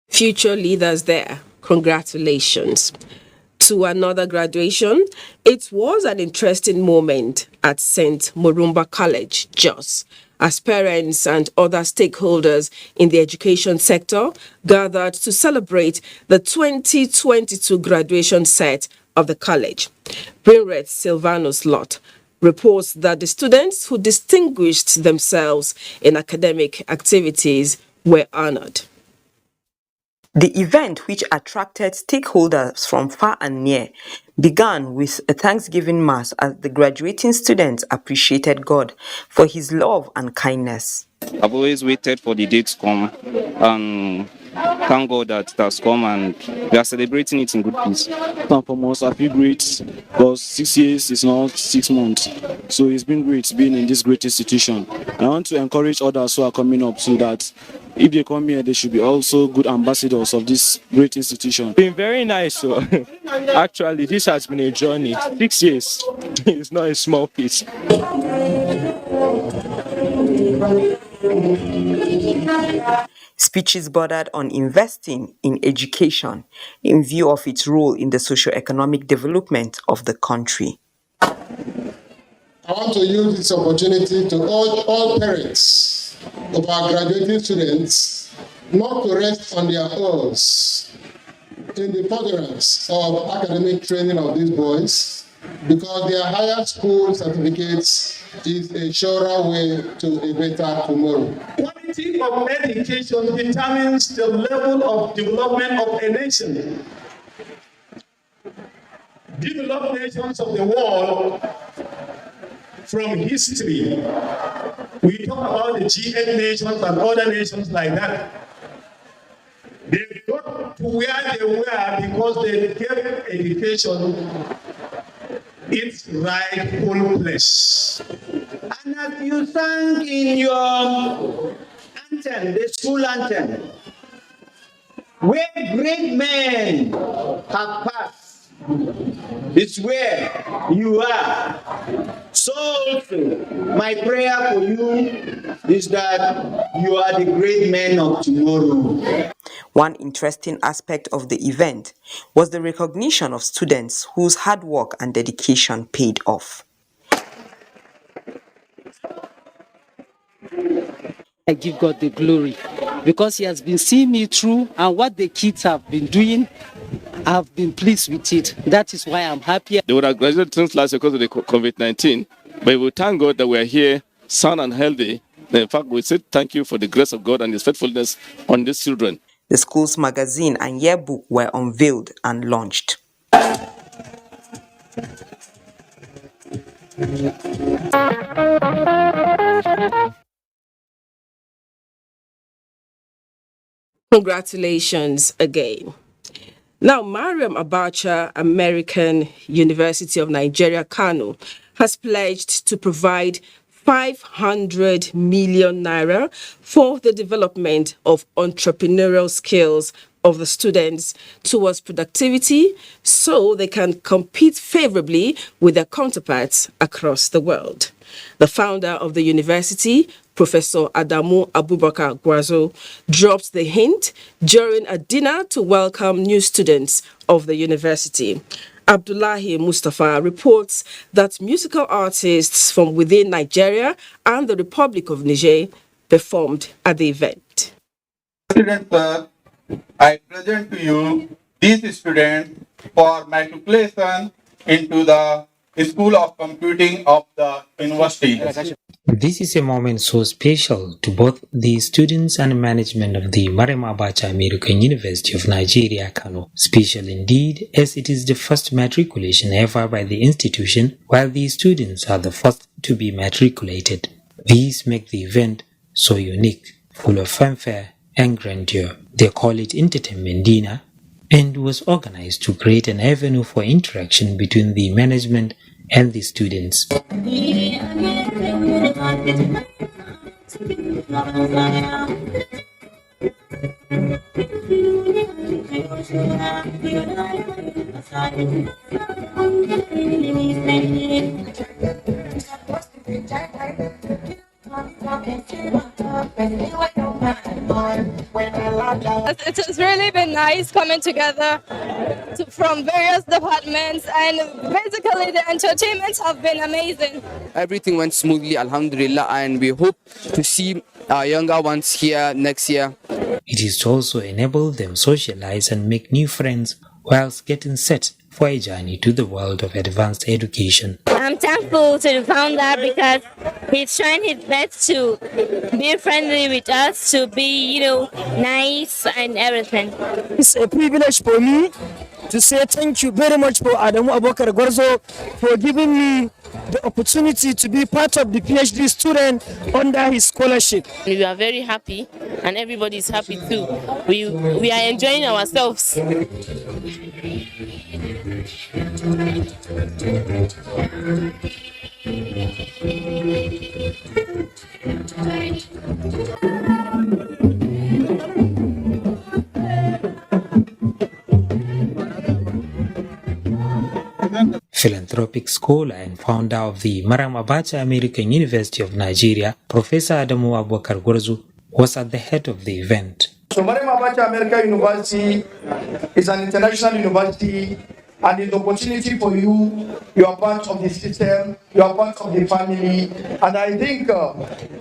Future leaders there, congratulations. To another graduation, it was an interesting moment at St. Morumba College, Jos, as parents and other stakeholders in the education sector gathered to celebrate the 2022 graduation set of the college. Brinret Silvanus Lot reports that the students who distinguished themselves in academic activities were honored. The event, which attracted stakeholders from far and near, began with a Thanksgiving Mass as the graduating students appreciated God for His love and kindness. I've always waited for the day to come, and thank God that it has come, and we are celebrating it in good peace. And for us, I feel great because 6 years is not 6 months. So it's been great being in this great institution. And I want to encourage others who are coming up so that if they come here, they should be also good ambassadors of this great institution. Been very nice. So actually, this has been a journey. 6 years is not a small piece. Speeches bordered on investing in education in view of its role in the socio-economic development of the country. I want to use this opportunity to urge all parents of our graduating students not to rest on their oars in the furtherance of academic training of these boys, because their higher school certificates is a surer way to a better tomorrow. Quality of education determines the level of development of a nation. Developed nations of the world from history, we talk about the G8 nations and other nations like that. They got to where they were because they gave education its rightful place. And as you sang in your anthem, the school anthem, where great men have passed, it's where you are. So also, my prayer for you is that you are the great men of tomorrow. One interesting aspect of the event was the recognition of students whose hard work and dedication paid off. I give God the glory because He has been seeing me through, and what the kids have been doing, I've been pleased with it. That is why I'm happy. They would have graduated since last year because of the COVID-19, but we thank God that we are here, sound and healthy. In fact, we say thank you for the grace of God and His faithfulness on these children. The school's magazine and yearbook were unveiled and launched. Congratulations again. Now, Mariam Abacha, American University of Nigeria, Kano, has pledged to provide 500 million naira for the development of entrepreneurial skills of the students towards productivity so they can compete favorably with their counterparts across the world. The founder of the university, Professor Adamu Abubakar Gwazo, dropped the hint during a dinner to welcome new students of the university. Abdullahi Mustafa reports that musical artists from within Nigeria and the Republic of Niger performed at the event. Students, I present to you these students for matriculation into the School of Computing of the University. This is a moment so special to both the students and management of the Mariam Abacha American University of Nigeria, Kano. Special indeed, as it is the first matriculation ever by the institution, while the students are the first to be matriculated. These make the event so unique, full of fanfare and grandeur. They call it Entertainment Dinner, and was organized to create an avenue for interaction between the management and the students. It has really been nice coming together from various departments, and basically the entertainments have been amazing. Everything went smoothly, alhamdulillah, and we hope to see our younger ones here next year. It is to also enable them socialize and make new friends whilst getting set for a journey to the world of advanced education. I'm thankful to the founder because he's trying his best to be friendly with us, to be, nice and everything. It's a privilege for me to say thank you very much for Adamu Abubakar Gwarzo for giving me the opportunity to be part of the PhD student under his scholarship. We are very happy and everybody is happy too. We are enjoying ourselves. Philanthropic scholar and founder of the Mariam Abacha American University of Nigeria, Professor Adamu Abubakar Gwarzo, was at the head of the event. So Mariam Abacha American University is an international university, and it's an opportunity for you. You are part of the system, you are part of the family, and I think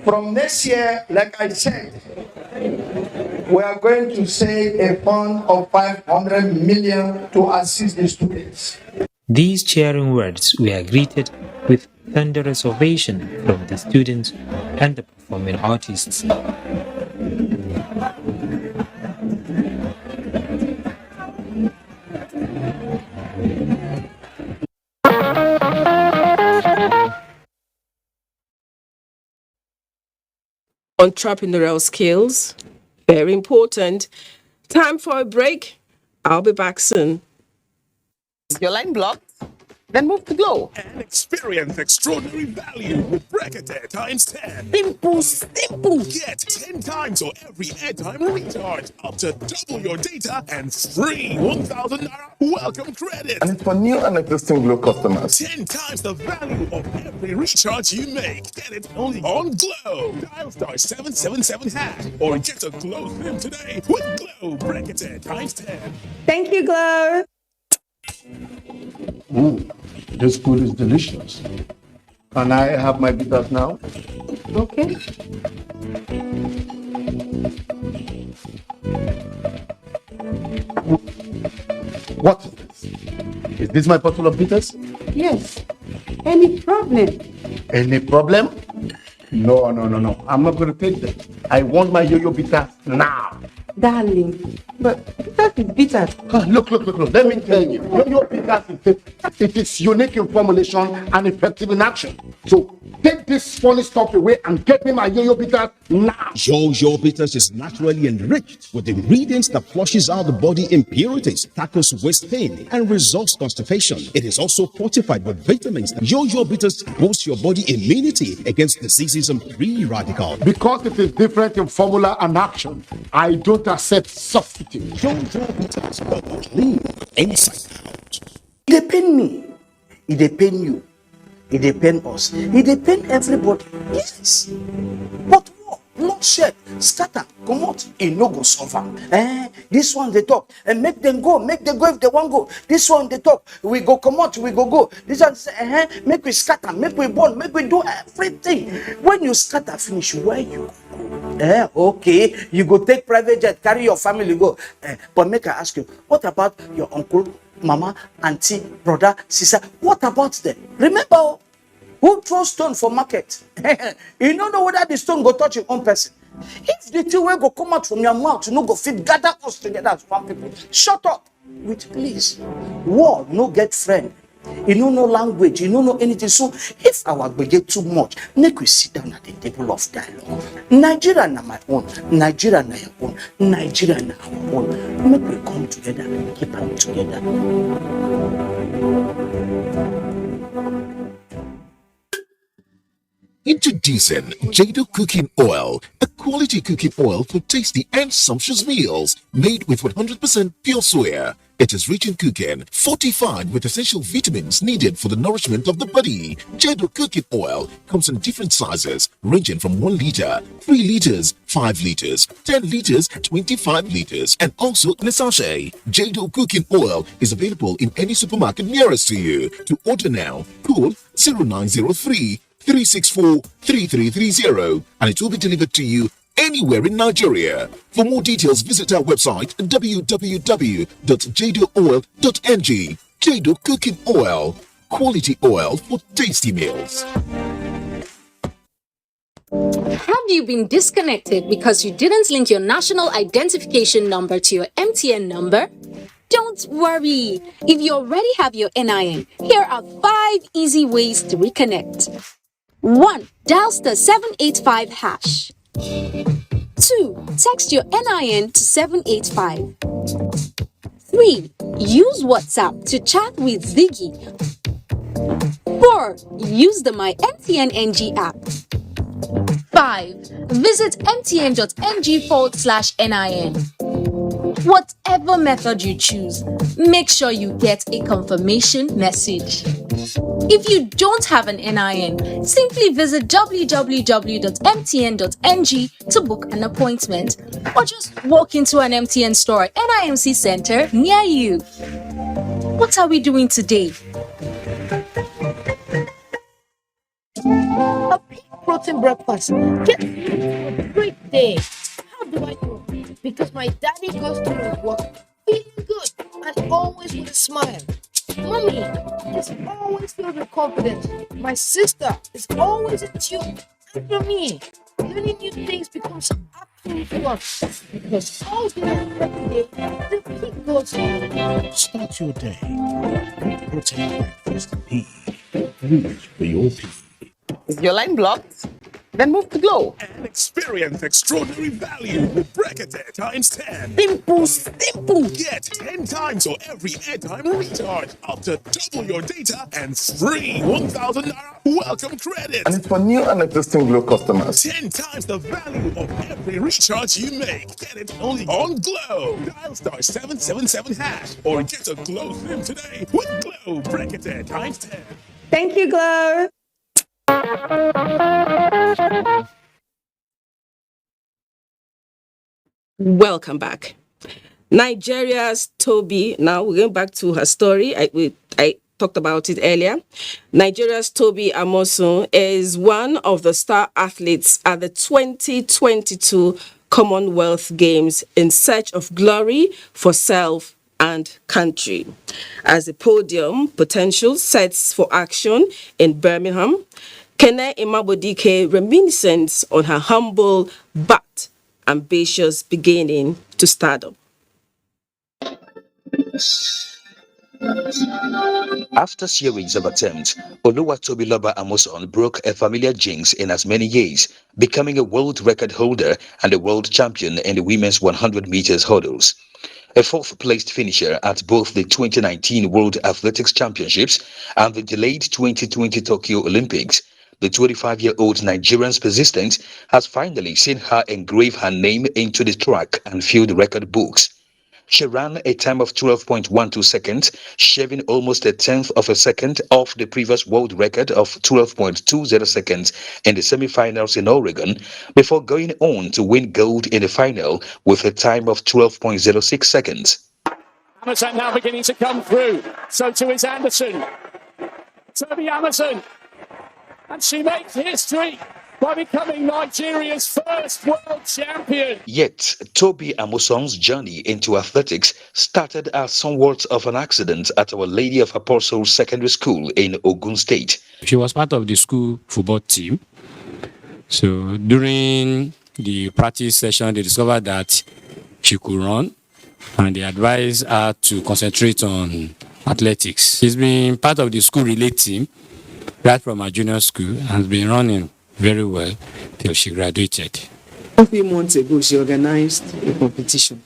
from next year, like I said, we are going to save a fund of 500 million to assist the students. These cheering words were greeted with thunderous ovation from the students and the performing artists. Entrepreneurial skills, very important. Time for a break. I'll be back soon. Your line blocked? Then move to Glow. And experience extraordinary value with Brexit times 10. Simple. Get 10 times or every airtime recharge, up to double your data, and free 1,000 naira welcome credit. And it's for new and existing Glow customers. 10 times the value of every recharge you make. Get it only on Glow. Dial *777# or get a Glow SIM today with Glow Brexit times 10. Thank you, Glow. This food is delicious. Can I have my bitters now? Okay. What is this? Is this my bottle of bitters? Yes. Any problem? Any problem? No. I'm not going to take them. I want my yo-yo bitters now. Darling, but that is bitter. Look. Let me tell you. Yo-yo bitters, it is unique in formulation and effective in action. So take this funny stuff away and get me my yo-yo bitters now. Yo-Yo Bitters is naturally enriched with ingredients that flushes out the body impurities, tackles waist pain, and resolves constipation. It is also fortified with vitamins. Yo-Yo Bitters boosts your body immunity against diseases and free radicals. Because it is different in formula and action, I don't accept substitute. Yo-Yo Bitters, clean inside out. It depends me. It depends you. It depends us. It depends everybody. Yes. But what? no share, scatter, comot, e no go suffer. This one they talk, and make them go if they want go. This one they talk, we go comot, we go. This one say, make we scatter, make we burn, make we do everything. When you scatter finish, where you go? Okay, you go take private jet, carry your family go. But make I ask you, what about your uncle, mama, auntie, brother, sister? What about them? Remember, who throws stone for market? You don't know whether the stone go touch your own person. If the two way go come out from your mouth, you no go fit gather us together as one people. Shut up with please. War no get friend. You don't know language, you don't know anything. So if our get too much, make we sit down at the table of dialogue. Nigeria na my own, Nigeria na your own, Nigeria na our own. Make we come together and keep them together. Introducing Jado Cooking Oil, a quality cooking oil for tasty and sumptuous meals made with 100% pure soya. It is rich in cooking, fortified with essential vitamins needed for the nourishment of the body. Jado Cooking Oil comes in different sizes, ranging from 1 liter, 3 liters, 5 liters, 10 liters, 25 liters, and also in a sachet. Jado Cooking Oil is available in any supermarket nearest to you. To order now, call 0903 364 3330 and it will be delivered to you anywhere in Nigeria. For more details, visit our website www.jadooil.ng. Jado Cooking Oil, quality oil for tasty meals. Have you been disconnected because you didn't link your national identification number to your MTN number? Don't worry. If you already have your NIN, here are 5 easy ways to reconnect. 1. Dial *785 hash. 2. Text your NIN to 785. 3. Use WhatsApp to chat with Ziggy. 4. Use the My MTN NG app. 5. Visit mtn.ng/NIN. Whatever method you choose, make sure you get a confirmation message. If you don't have an NIN, simply visit www.mtn.ng to book an appointment, or just walk into an MTN store or NIMC center near you. What are we doing today? A peak protein breakfast. Get a great day. How do I know? Because my daddy goes to his work feeling good and always with a smile. Mommy is always filled with confidence. My sister is always in tune. And for me, learning new things becomes absolute fun. Because all day every day, the peak goes on. Start your day. Great protein breakfast. Peak. Reach for your peak. Is your line blocked? Then move to Glow. And experience extraordinary value with Bracketed times 10. Simple. Get 10 times for every airtime recharge. Up to double your data and free 1,000 naira welcome credit. And it's for new and existing Glow customers. 10 times the value of every recharge you make. Get it only on Glow. Dial *777 hash or get a Glow SIM today with Glow Bracketed times 10. Thank you, Glow. Welcome back. Nigeria's Toby, now we're going back to her story. I talked about it earlier. Nigeria's Toby Amosun is one of the star athletes at the 2022 Commonwealth Games in search of glory for self and country. As the podium potential sets for action in Birmingham, Kene Imabodike reminiscence on her humble but ambitious beginning to stardom. After series of attempts, Oluwatobiloba Amoson broke a familiar jinx in as many years, becoming a world record holder and a world champion in the women's 100 meters hurdles. A fourth-placed finisher at both the 2019 World Athletics Championships and the delayed 2020 Tokyo Olympics, the 25-year-old Nigerian's persistence has finally seen her engrave her name into the track and field record books. She ran a time of 12.12 seconds, shaving almost a tenth of a second off the previous world record of 12.20 seconds in the semi-finals in Oregon, before going on to win gold in the final with a time of 12.06 seconds. Amazon now beginning to come through. So too is Anderson. Toby Amazon. And she makes history by becoming Nigeria's first world champion. Yet, Toby Amuson's journey into athletics started as somewhat of an accident at Our Lady of Apostles Secondary School in Ogun State. She was part of the school football team. So during the practice session, they discovered that she could run, and they advised her to concentrate on athletics. She's been part of the school relay team right from her junior school and has been running very well till she graduated. A few months ago, she organized a competition.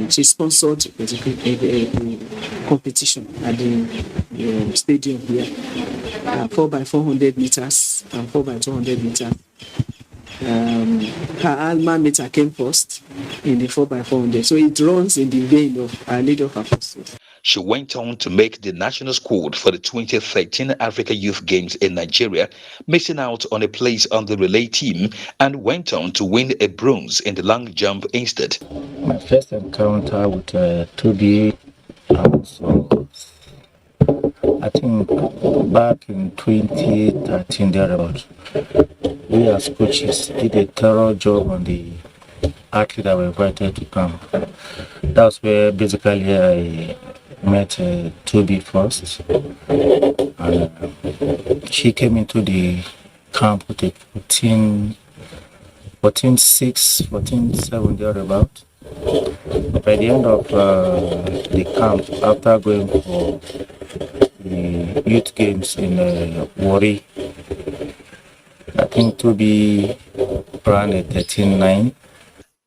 She sponsored a competition at the stadium here, 4x400 meters and 4x200 meters. Her alma mater came first in the 4x400, so it runs in the vein of Our Lady of Apostles. She went on to make the national squad for the 2013 Africa Youth Games in Nigeria, missing out on a place on the relay team, and went on to win a bronze in the long jump instead. My first encounter with Toby Amuson, I think back in 2013 thereabout. We as coaches did a thorough job on the athlete that were invited to camp. That's where basically I met Toby first, and she came into the camp with a 14.6, 14.7 thereabout. By the end of the camp, after going for the youth games in Warri, I think Toby ran a 13.9.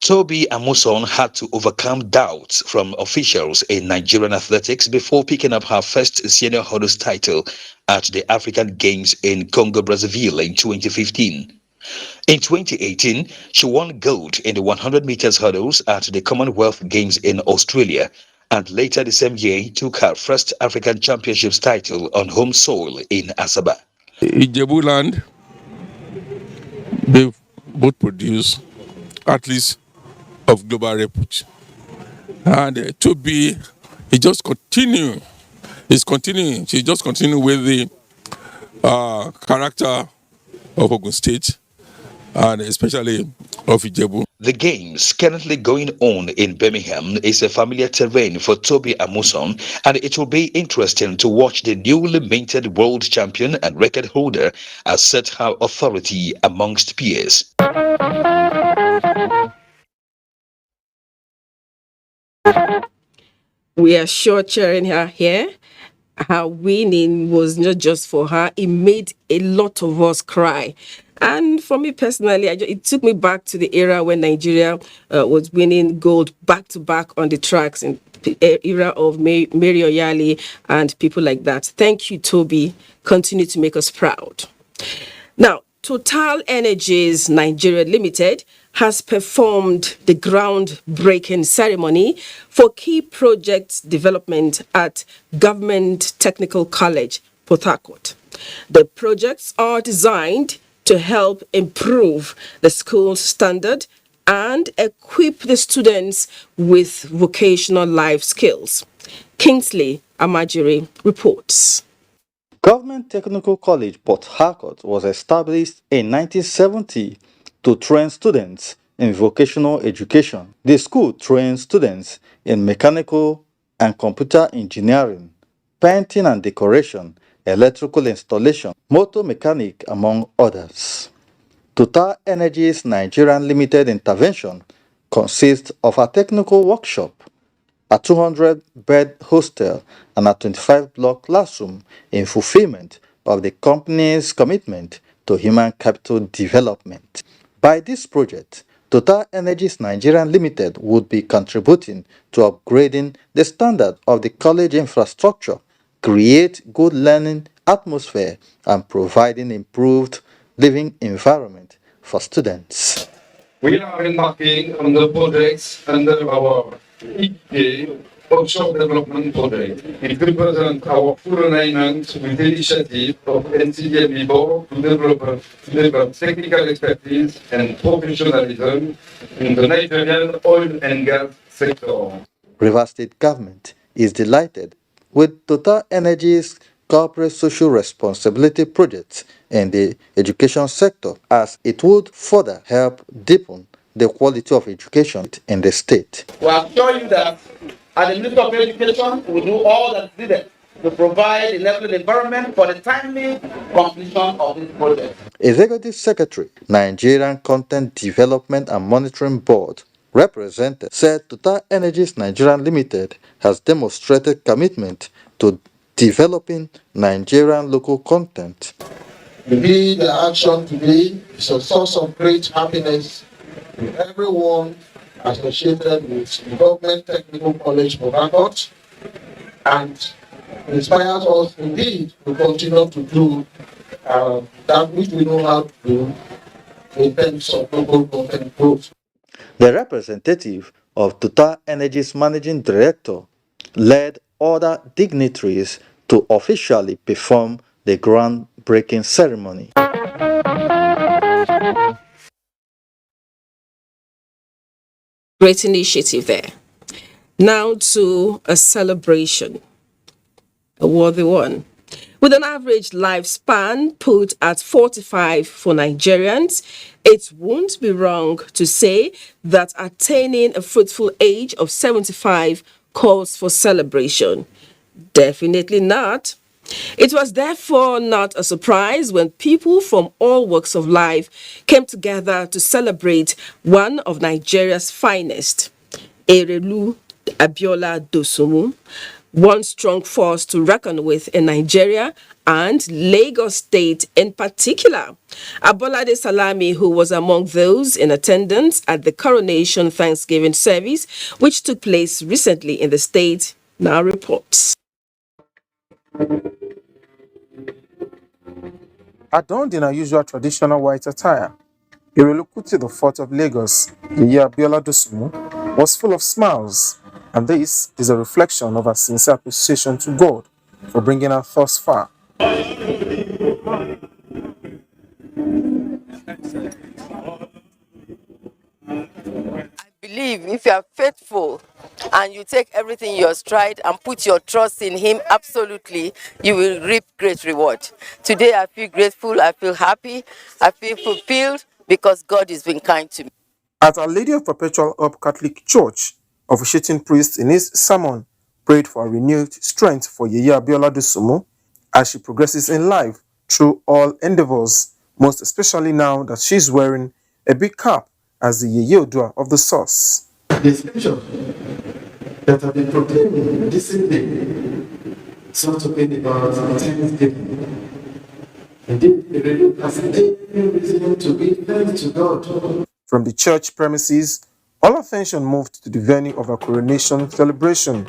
Toby Amuson had to overcome doubts from officials in Nigerian athletics before picking up her first senior hurdles title at the African Games in Congo-Brazzaville in 2015. In 2018, she won gold in the 100 meters hurdles at the Commonwealth Games in Australia, and later the same year took her first African Championships title on home soil in Asaba. Ijebu land, they both produce athletes of global repute. And Toby, he just continue. He's continuing. She just continue with the character of Ogun State, and especially of Ijebu. The games currently going on in Birmingham is a familiar terrain for Toby Amuson, and it will be interesting to watch the newly minted world champion and record holder assert her authority amongst peers. We are sure cheering her here. Her winning was not just for her, it made a lot of us cry. And for me personally, it took me back to the era when Nigeria was winning gold back to back on the tracks, in the era of Mary Oyali and people like that. Thank you, Toby. Continue to make us proud. Now, Total Energies Nigeria Limited has performed the groundbreaking ceremony for key project development at Government Technical College, Port Harcourt. The projects are designed to help improve the school's standard and equip the students with vocational life skills. Kingsley Amajiri reports. Government Technical College Port Harcourt was established in 1970 to train students in vocational education. The school trains students in mechanical and computer engineering, painting and decoration, electrical installation, motor mechanic, among others. Total Energies Nigerian Limited intervention consists of a technical workshop, a 200-bed hostel, and a 25-block classroom in fulfillment of the company's commitment to human capital development. By this project, Total Energies Nigerian Limited would be contributing to upgrading the standard of the college infrastructure, create good learning atmosphere, and providing improved living environment for students. We are embarking on the projects under our EK Offshore Development Project. It represents our full alignment with the initiative of NTA Board to develop technical expertise and professionalism in the Nigerian oil and gas sector. Rivers State Government is delighted with Total Energy's corporate social responsibility projects in the education sector, as it would further help deepen the quality of education in the state. We assure you that at the Ministry of Education, we do all that's needed to provide enabling environment for the timely completion of this project. Executive Secretary, Nigerian Content Development and Monitoring Board, represented, said Total Energies Nigeria Limited has demonstrated commitment to developing Nigerian local content. Indeed, the action today is a source of great happiness to everyone associated with the Government Technical College Port Harcourt, and inspires us indeed to continue to do that which we know how to do in terms of local content growth. The representative of Total Energies Managing Director led other dignitaries to officially perform the groundbreaking ceremony. Great initiative there. Now to a celebration, a worthy one. With an average lifespan put at 45 for Nigerians, it won't be wrong to say that attaining a fruitful age of 75 calls for celebration. Definitely not. It was therefore not a surprise when people from all walks of life came together to celebrate one of Nigeria's finest, Erelu Abiola Dosunmu, one strong force to reckon with in Nigeria and Lagos State in particular. Abolade Salami, who was among those in attendance at the coronation Thanksgiving service, which took place recently in the state, now reports. Adorned in her usual traditional white attire, Erelu Kuti, the Fourth of Lagos, Yeye Abiola Dosunmu, was full of smiles, and this is a reflection of her sincere appreciation to God for bringing her thus far. I believe if you are faithful and you take everything in your stride and put your trust in Him, absolutely, you will reap great reward. Today I feel grateful, I feel happy, I feel fulfilled because God has been kind to me. At Our Lady of Perpetual Help Catholic Church, officiating priest in his sermon prayed for a renewed strength for Yeye Abiola Dosunmu as she progresses in life through all endeavors, most especially now that she's wearing a big cap as the Yeye Odua of the source. The scripture that have been proclaimed this evening is not talking about thanksgiving. Indeed, it really has a reason to give thanks to God. From the church premises, all attention moved to the venue of a coronation celebration.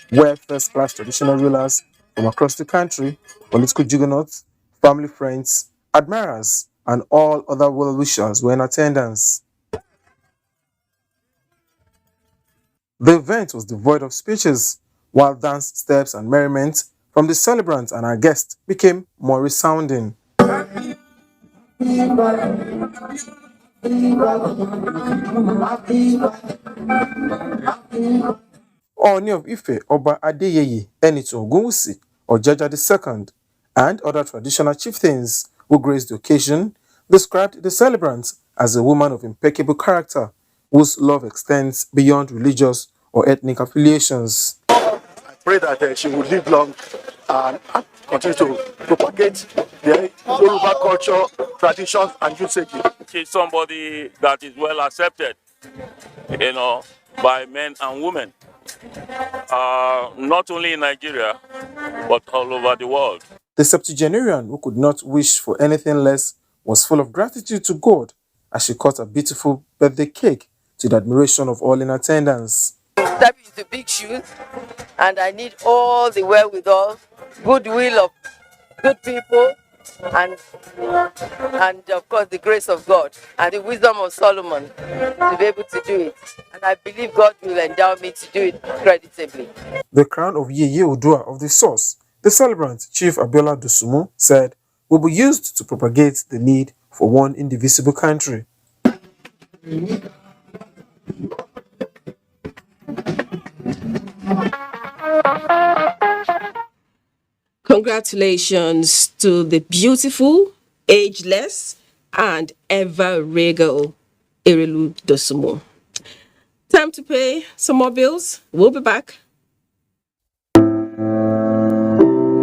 Where first-class traditional rulers from across the country, political juggernauts, family friends, admirers, and all other well-wishers were in attendance. The event was devoid of speeches, while dance steps and merriment from the celebrants and our guests became more resounding. Ooni of Ife, Oba Adeyeye Enitu Ogunwusi, Ojaja II, and other traditional chieftains who graced the occasion described the celebrant as a woman of impeccable character whose love extends beyond religious or ethnic affiliations. I pray that she will live long and continue to propagate the Yoruba culture, traditions, and usage. She's somebody that is well accepted, by men and women, not only in Nigeria, but all over the world. The septuagenarian, who could not wish for anything less, was full of gratitude to God as she cut a beautiful birthday cake to the admiration of all in attendance. Step into big shoes, and I need all the wherewithal, goodwill of good people, and of course the grace of God and the wisdom of Solomon to be able to do it. And I believe God will endow me to do it creditably. The crown of Yeye Odua of the source, the celebrant, Chief Abiola Dosunmu, said, will be used to propagate the need for one indivisible country. Congratulations to the beautiful, ageless, and ever regal Erelu Dosunmu. Time to pay some more bills. We'll be back.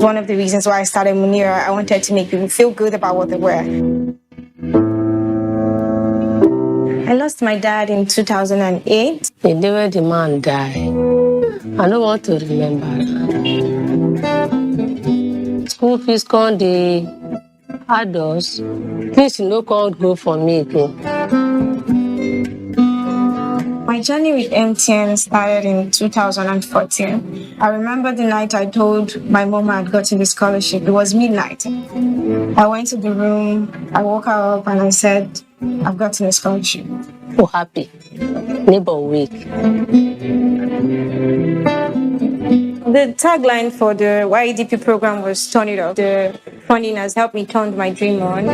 One of the reasons why I started Munira, I wanted to make people feel good about what they wear. I lost my dad in 2008. The day when the man died, I don't want to remember. School fees can't the adults. Please no can't go for me too. My journey with MTN started in 2014. I remember the night I told my mom I had gotten the scholarship. It was midnight. I went to the room, I woke her up and I said, I've gotten a scholarship. Oh, happy. Neighbor week. The tagline for the YEDP program was Turn It Up. The funding has helped me turn my dream on.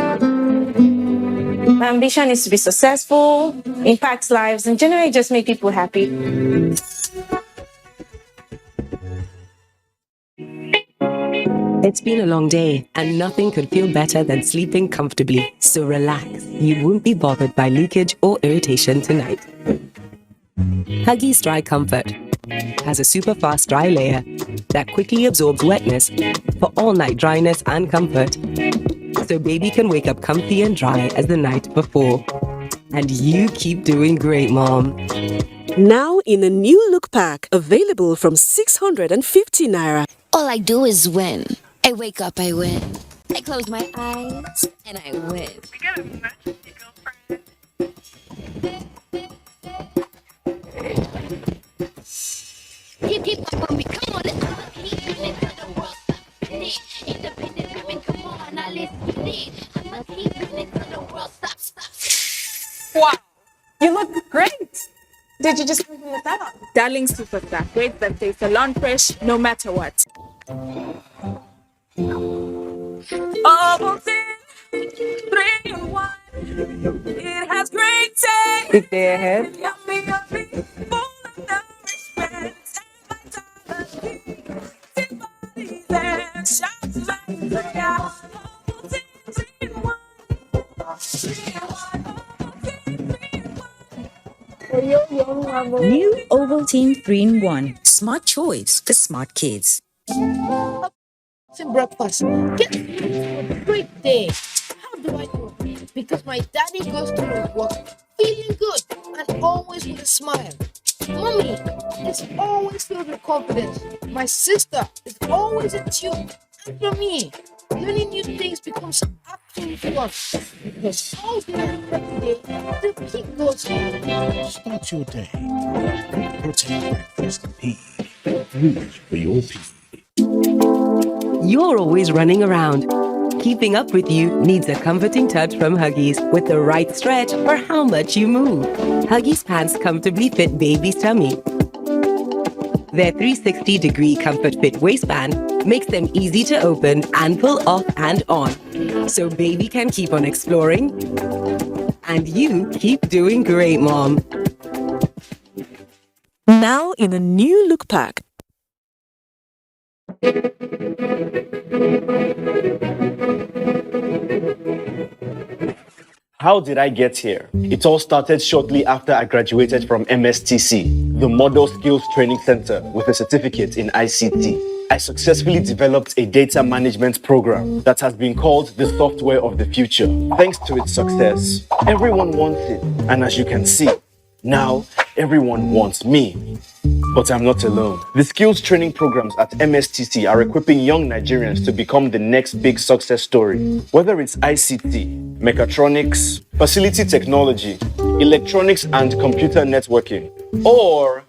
My ambition is to be successful, impact lives, and generally just make people happy. It's been a long day, and nothing could feel better than sleeping comfortably. So relax. You won't be bothered by leakage or irritation tonight. Huggies Dry Comfort has a super fast dry layer that quickly absorbs wetness for all-night dryness and comfort. So baby can wake up comfy and dry as the night before. And you keep doing great, Mom. Now in a new look pack, available from 650 Naira. All I do is win. I wake up, I win. I close my eyes, and I win. Keep up on me, come on, let's go. Independent, women, come on, now let's get it. I'm a keep it to the world, stop. Wow, you look great. Did you just with that on? Darling Superstar, great that takes salon fresh no matter what. Ovaltine 3-in-1. It has great taste. Big day ahead. Yummy, full of nourishment. And shots like Ovaltine 3-in-1. 3-in-1. New Ovaltine 3-in-1. Smart choice for smart kids. Breakfast. Get a great day. How do I know? Because my daddy goes to work feeling good and always with a smile. Mommy is always filled with confidence. My sister is always in tune. And for me, learning new things becomes absolute fun. Because all day and every day, the peak goes on. Start your day with protein breakfast tea. Rich for your pea. You're always running around. Keeping up with you needs a comforting touch from Huggies with the right stretch for how much you move. Huggies pants comfortably fit baby's tummy. Their 360-degree comfort fit waistband makes them easy to open and pull off and on. So baby can keep on exploring. And you keep doing great, Mom. Now in a new look pack. How did I get here? It all started shortly after I graduated from MSTC, the Model Skills Training Center, with a certificate in ICT. I successfully developed a data management program that has been called the software of the future. Thanks to its success, everyone wants it. And as you can see, now everyone wants me. But I'm not alone. The skills training programs at MSTC are equipping young Nigerians to become the next big success story. Whether it's ICT, mechatronics, facility technology, electronics and computer networking, or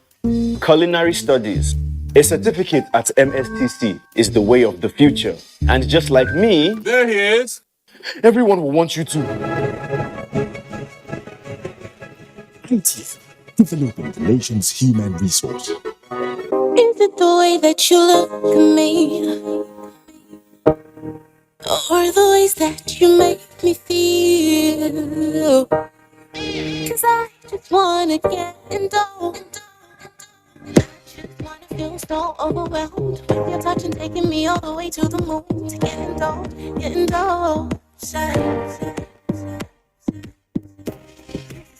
Culinary studies. A certificate at MSTC is the way of the future. And just like me, There he is. everyone will want you to. NTA, developing the nation's human resource. Is it the way that you look at me? Or the ways that you make me feel? 'Cause I just wanna get indulged. I feel so overwhelmed with your touch and taking me all the way to the moon. To get indulged.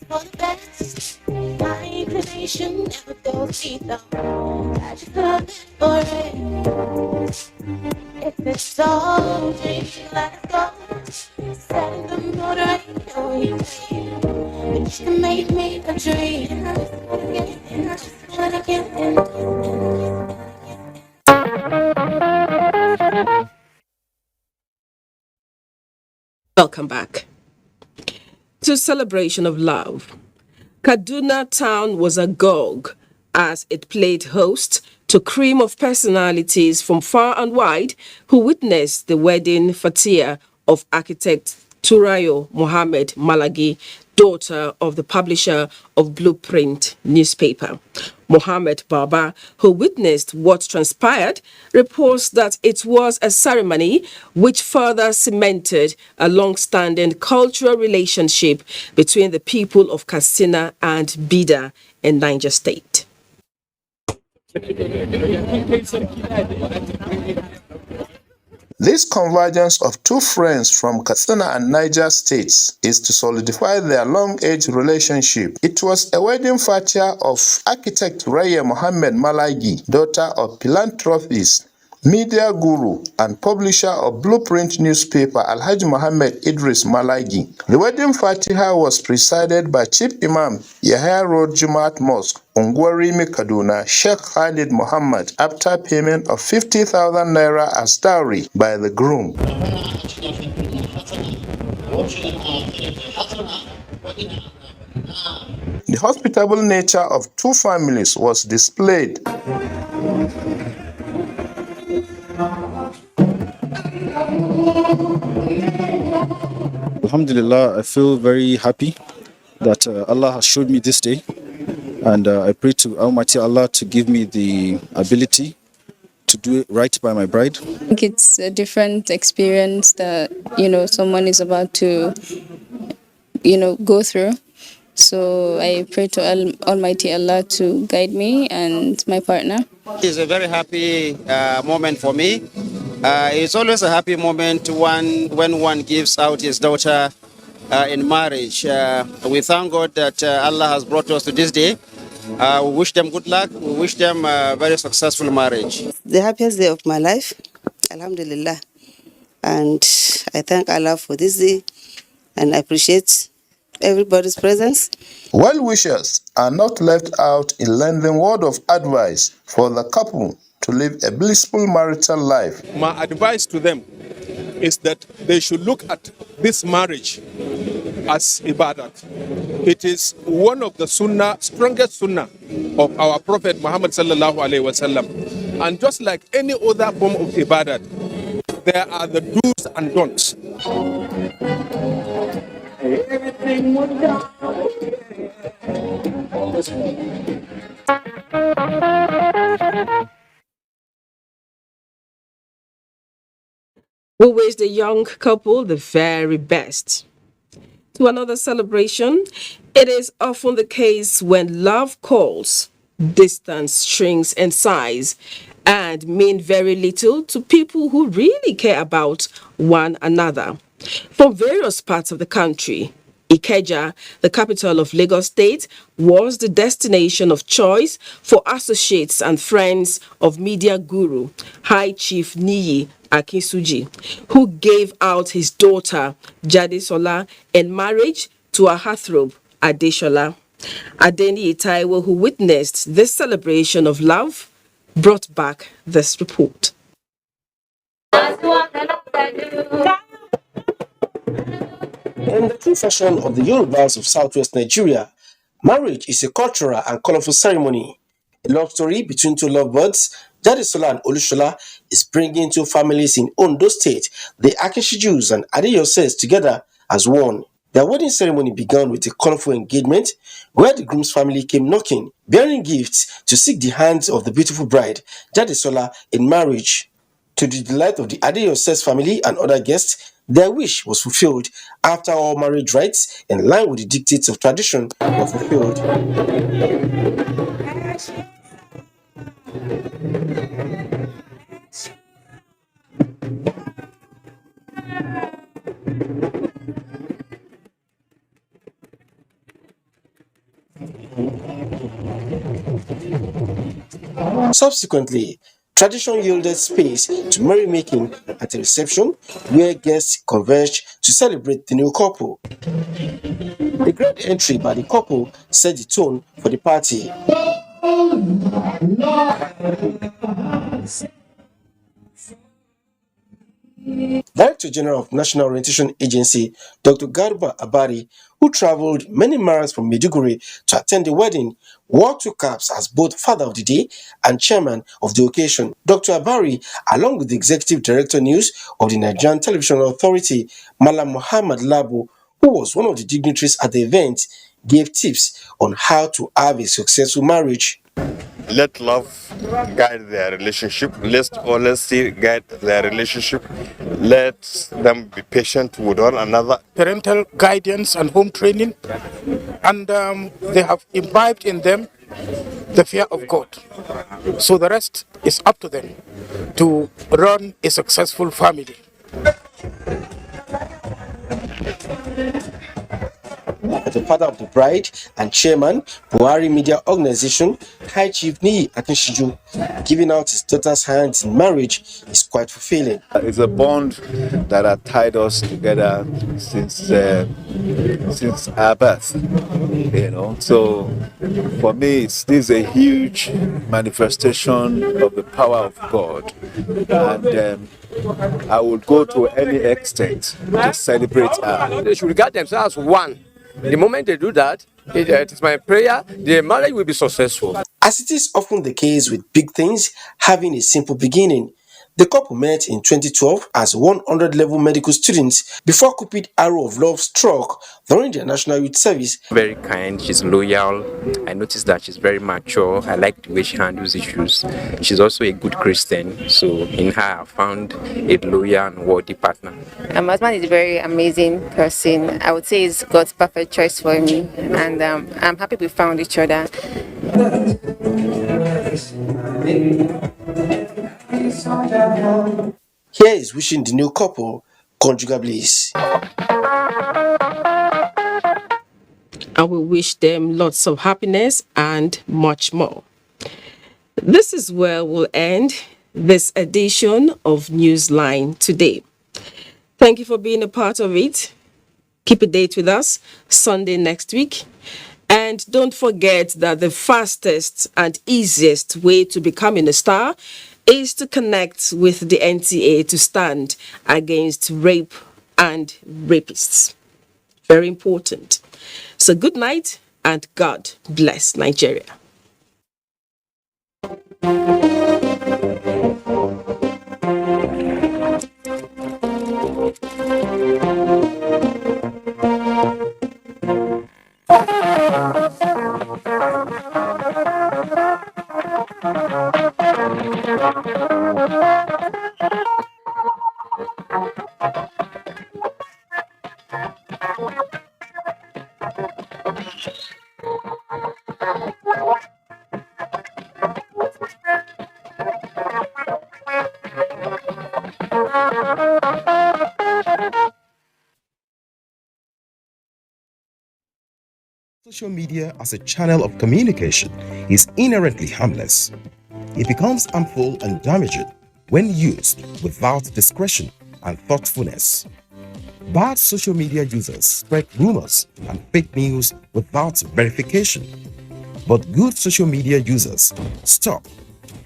For the best, my inclination never goes either. I just love it for it. If it's all dreams, let it go. Set the mood right away. But you can make me a dream. I just wanna get in. Welcome back to Celebration of Love. Kaduna town was agog as it played host to cream of personalities from far and wide who witnessed the wedding fatia of architect Turayo Mohammed Malagi, daughter of the publisher of Blueprint newspaper. Mohammed Baba, who witnessed what transpired, reports that it was a ceremony which further cemented a long-standing cultural relationship between the people of Katsina and Bida in Niger State. This convergence of two friends from Katsina and Niger states is to solidify their long-age relationship. It was a wedding fatia of architect Raya Mohammed Malagi, daughter of philanthropist, media guru, and publisher of Blueprint newspaper Alhaji Mohammed Idris Malagi. The wedding fatiha was presided by Chief Imam Yahya Road Jumaat Mosque, Ungwarimi Kaduna, Sheikh Khalid Muhammad, after payment of 50,000 naira as dowry by the groom. The hospitable nature of two families was displayed. Alhamdulillah, I feel very happy that Allah has showed me this day, and I pray to Almighty Allah to give me the ability to do it right by my bride. I think it's a different experience that, someone is about to, go through. So I pray to Almighty Allah to guide me and my partner. It's a very happy moment for me. It's always a happy moment when one gives out his daughter in marriage. We thank God that Allah has brought us to this day. We wish them good luck. We wish them a very successful marriage. The happiest day of my life, Alhamdulillah. And I thank Allah for this day, and I appreciate everybody's presence. Well-wishers are not left out in lending word of advice for the couple to live a blissful marital life. My advice to them is that they should look at this marriage as ibadat. It is one of the strongest sunnah of our Prophet Muhammad sallallahu alaihi wasallam. And just like any other form of ibadat, there are the do's and don'ts. We wish the young couple the very best. To another celebration, it is often the case when love calls, distance shrinks in size and mean very little to people who really care about one another. From various parts of the country, Ikeja, the capital of Lagos State, was the destination of choice for associates and friends of media guru, High Chief Niyi Akinsuji, who gave out his daughter, Jadesola, in marriage to a heartthrob, Adeshola. Adeni Itaiwo, who witnessed this celebration of love, brought back this report. In the true fashion of the Yorubas of southwest Nigeria, marriage is a cultural and colorful ceremony. A love story between two lovebirds, Jadisola and Olushola, is bringing two families in Ondo State, the Akishijus and Adeyoses, together as one. Their wedding ceremony began with a colorful engagement where the groom's family came knocking, bearing gifts to seek the hands of the beautiful bride, Jadisola, in marriage. To the delight of the Adeyoses family and other guests, their wish was fulfilled after all marriage rites, in line with the dictates of tradition, were fulfilled. Subsequently, tradition yielded space to merrymaking at a reception where guests converged to celebrate the new couple. The grand entry by the couple set the tone for the party. Director General of National Orientation Agency, Dr. Garba Abari, who traveled many miles from Maiduguri to attend the wedding, wore two caps as both Father of the Day and Chairman of the occasion. Dr. Abari, along with the Executive Director News of the Nigerian Television Authority, Malam Muhammad Labu, who was one of the dignitaries at the event, gave tips on how to have a successful marriage. Let love guide their relationship. Let honesty guide their relationship. Let them be patient with one another. Parental guidance and home training, and they have imbibed in them the fear of God. So the rest is up to them to run a successful family. The father of the bride and chairman, Buhari Media Organization, High Chief Niyi Akinshiju, giving out his daughter's hands in marriage is quite fulfilling. It's a bond that has tied us together since our birth, So for me, this is a huge manifestation of the power of God, and I would go to any extent to celebrate her. They should regard themselves as one. The moment they do that, it is my prayer, the marriage will be successful. As it is often the case with big things having a simple beginning, the couple met in 2012 as 100-level medical students before Cupid arrow of love struck during their National Youth Service. Very kind, she's loyal. I noticed that she's very mature. I like the way she handles issues. She's also a good Christian, so in her I found a loyal and worthy partner. My husband is a very amazing person. I would say he's God's perfect choice for me, and I'm happy we found each other. Here is wishing the new couple conjugal bliss. I will wish them lots of happiness and much more. This is where we'll end this edition of Newsline today. Thank you for being a part of it. Keep a date with us Sunday next week. And don't forget that the fastest and easiest way to becoming a star is to connect with the NTA to stand against rape and rapists. Very important. So good night and God bless Nigeria. Social media as a channel of communication is inherently harmless. It becomes harmful and damaging when used without discretion and thoughtfulness. Bad social media users spread rumors and fake news without verification. But good social media users stop,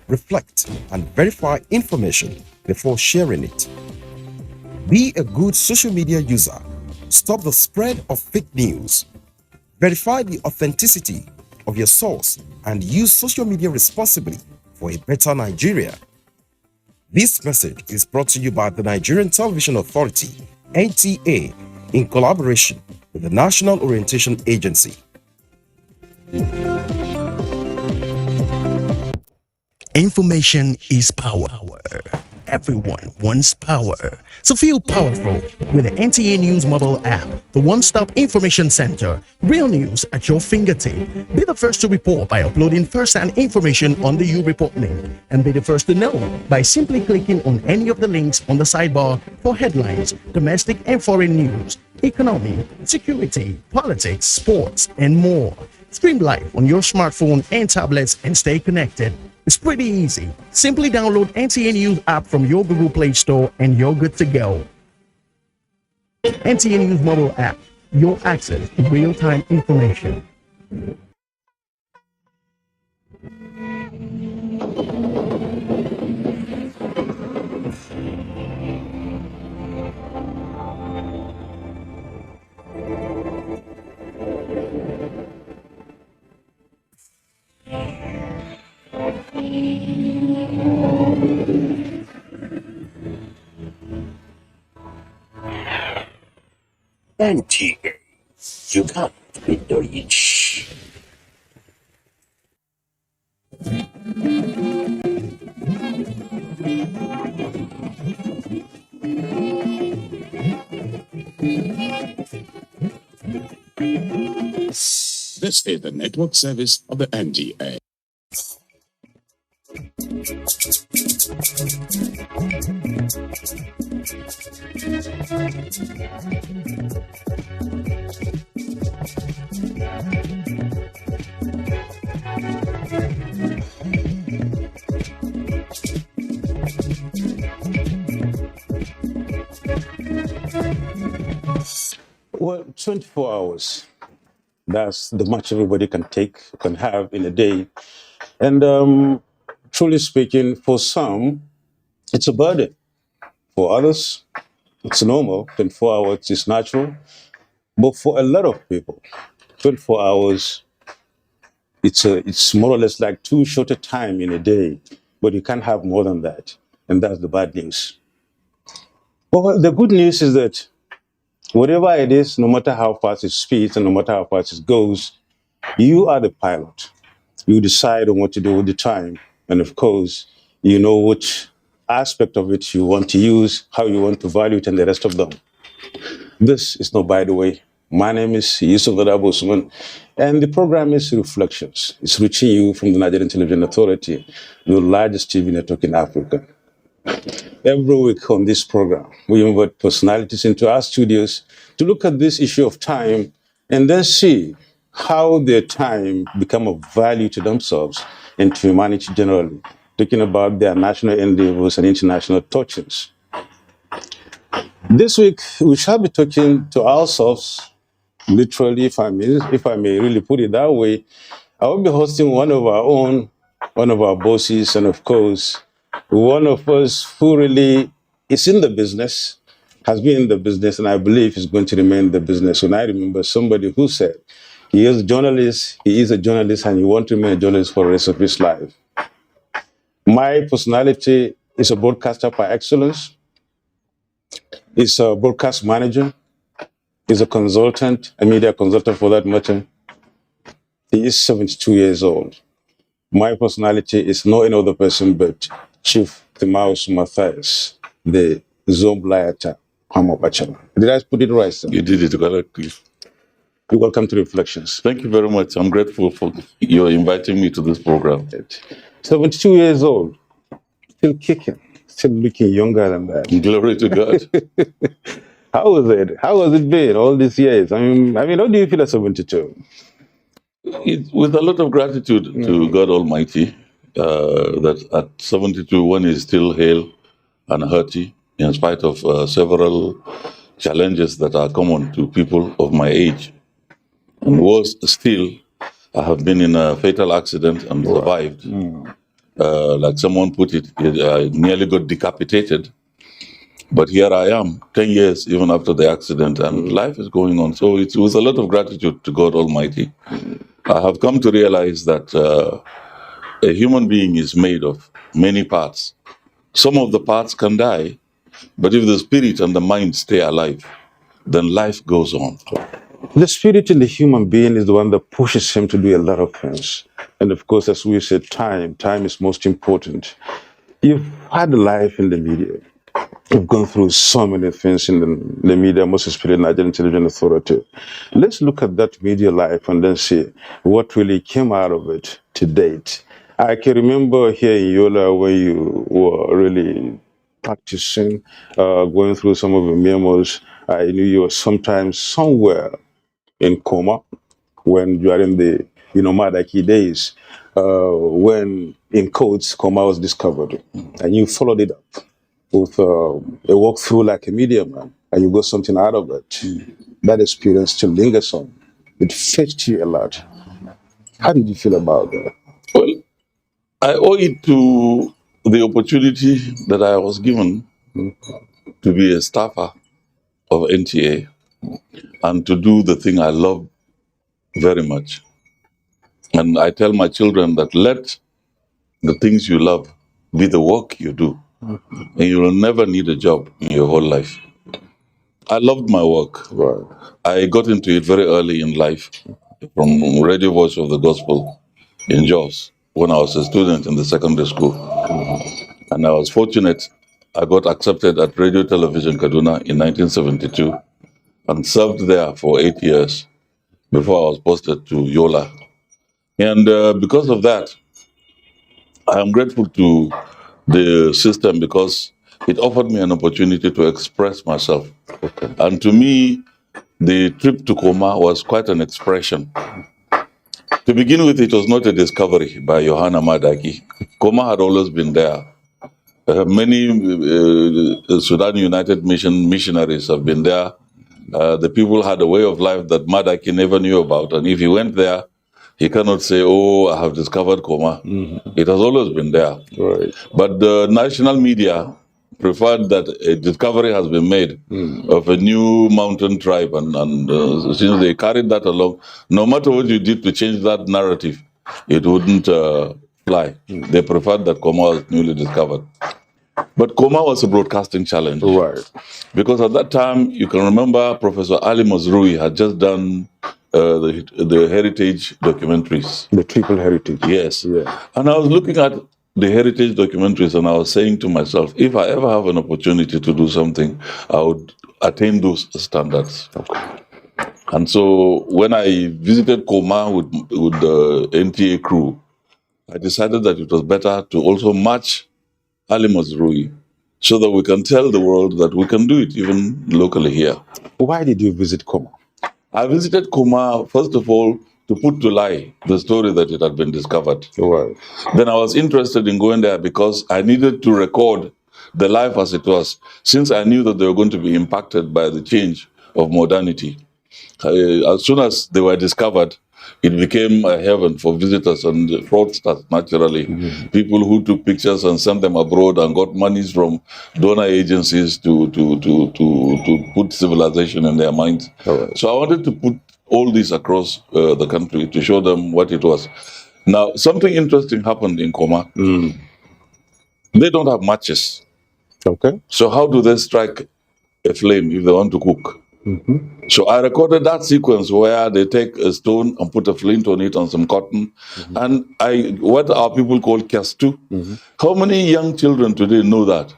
reflect, and verify information before sharing it. Be a good social media user. Stop the spread of fake news. Verify the authenticity of your source and use social media responsibly for a better Nigeria. This message is brought to you by the Nigerian Television Authority, NTA, in collaboration with the National Orientation Agency. Information is power. Everyone wants power. So feel powerful with the NTA News mobile app, the one-stop information center. Real news at your fingertip. Be the first to report by uploading first-hand information on the U-Report link. And be the first to know by simply clicking on any of the links on the sidebar for headlines, domestic and foreign news, economy, security, politics, sports, and more. Stream live on your smartphone and tablets and stay connected. It's pretty easy. Simply download NTA News app from your Google Play Store and you're good to go. NTA News mobile app, your access to real-time information. NTA, you can't beat the reach. This is the network service of the NTA. Well, 24 hours. That's the much everybody can have in a day. And truly speaking, for some, it's a burden. For others, it's normal. 24 hours is natural. But for a lot of people, 24 hours, it's more or less like too short a time in a day. But you can't have more than that. And that's the bad news. Well, the good news is that whatever it is, no matter how fast it speeds and no matter how fast it goes, you are the pilot. You decide on what to do with the time. And of course, you know which aspect of it you want to use, how you want to value it, and the rest of them. This is not by the way. My name is Yusuf Adabosman, and the program is Reflections. It's reaching you from the Nigerian Television Authority, the largest TV network in Africa. Every week on this program, we invite personalities into our studios to look at this issue of time and then see how their time become of value to themselves and to humanity generally, talking about their national endeavors and international touches. This week, we shall be talking to ourselves, literally, if I may really put it that way. I will be hosting one of our bosses, and of course, one of us who really is in the business, has been in the business, and I believe is going to remain in the business. And I remember somebody who said, he is a journalist, and he wants to remain a journalist for the rest of his life. My personality is a broadcaster by excellence. He's a broadcast manager. He's a consultant, a media consultant for that matter. He is 72 years old. My personality is no any other person but Chief Timaus Matthias, the Zomblayata Hamobachala. Did I put it right, sir? You did it correctly. You're welcome to Reflections. Thank you very much. I'm grateful for your inviting me to this program. 72 years old, still kicking, still looking younger than that. Glory to God. How was it? How has it been all these years? I mean, how do you feel at 72? With a lot of gratitude to God Almighty, that at 72 one is still hale and hearty in spite of several challenges that are common to people of my age. And worse still, I have been in a fatal accident and survived. Like someone put it, I nearly got decapitated. But here I am, 10 years even after the accident, and life is going on. So it's with a lot of gratitude to God Almighty I have come to realize that a human being is made of many parts. Some of the parts can die, but if the spirit and the mind stay alive, then life goes on. The spirit in the human being is the one that pushes him to do a lot of things. And of course, as we said, time is most important. You've had a life in the media. You've gone through so many things in the media, most especially Nigerian Television Authority. Let's look at that media life and then see what really came out of it to date. I can remember here in Yola when you were really practicing, going through some of the memos. I knew you were sometimes somewhere in coma when you are in the Madaki days, when in codes coma was discovered, and you followed it up with a walkthrough like a medium man, and you got something out of it. That experience still lingers on. It fetched you a lot. How did you feel about that? Well, I owe it to the opportunity that I was given to be a staffer of NTA and to do the thing I love very much. And I tell my children that let the things you love be the work you do, and you will never need a job in your whole life. I loved my work. Right. I got into it very early in life from Radio Voice of the Gospel in Jos when I was a student in the secondary school. And I was fortunate. I got accepted at Radio Television Kaduna in 1972 and served there for 8 years before I was posted to Yola. And because of that, I am grateful to the system because it offered me an opportunity to express myself. And to me, the trip to Koma was quite an expression. To begin with, it was not a discovery by Johanna Madaki. Koma had always been there. Many Sudan United Mission missionaries have been there. The people had a way of life that Madaki never knew about. And if he went there, he cannot say, oh, I have discovered Koma. It has always been there. Right. But the national media preferred that a discovery has been made of a new mountain tribe. And since they carried that along, no matter what you did to change that narrative, it wouldn't fly. They preferred that Koma was newly discovered. But Koma was a broadcasting challenge. Right. Because at that time, you can remember Professor Ali Mazrui had just done the heritage documentaries. The triple heritage. Yes. Yeah. And I was looking at the heritage documentaries and I was saying to myself, if I ever have an opportunity to do something, I would attain those standards. Okay. And so when I visited Koma with the NTA crew, I decided that it was better to also match Ali Mazrui so that we can tell the world that we can do it even locally here. Why did you visit Koma? I visited Koma, first of all, to put to lie the story that it had been discovered. Right. Then I was interested in going there because I needed to record the life as it was, since I knew that they were going to be impacted by the change of modernity. As soon as they were discovered, it became a heaven for visitors and fraudsters, naturally. People who took pictures and sent them abroad and got monies from donor agencies to put civilization in their minds. Right. So I wanted to put all this across the country to show them what it was. Now, something interesting happened in Koma. They don't have matches. Okay. So how do they strike a flame if they want to cook? So I recorded that sequence where they take a stone and put a flint on it and some cotton. And what our people call kastu. How many young children today know that?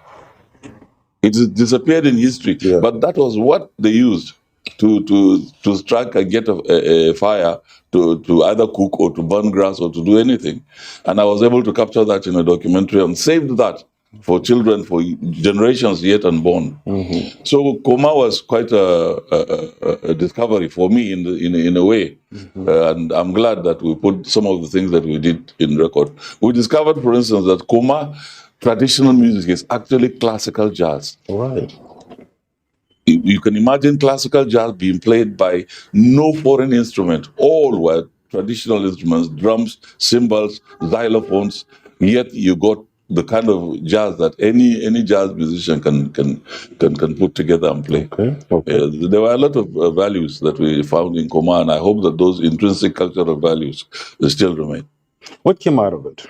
It has disappeared in history. Yeah. But that was what they used to strike and get a fire to either cook or to burn grass or to do anything. And I was able to capture that in a documentary and saved that for children for generations yet unborn. So Koma was quite a discovery for me in a way. And I'm glad that we put some of the things that we did in record. We discovered, for instance, that Koma traditional music is actually classical jazz. Right. You can imagine classical jazz being played by no foreign instrument. All were traditional instruments, drums, cymbals, xylophones, yet you got the kind of jazz that any jazz musician can put together and play. There were a lot of values that we found in Koma, and I hope that those intrinsic cultural values still remain. What came out of it?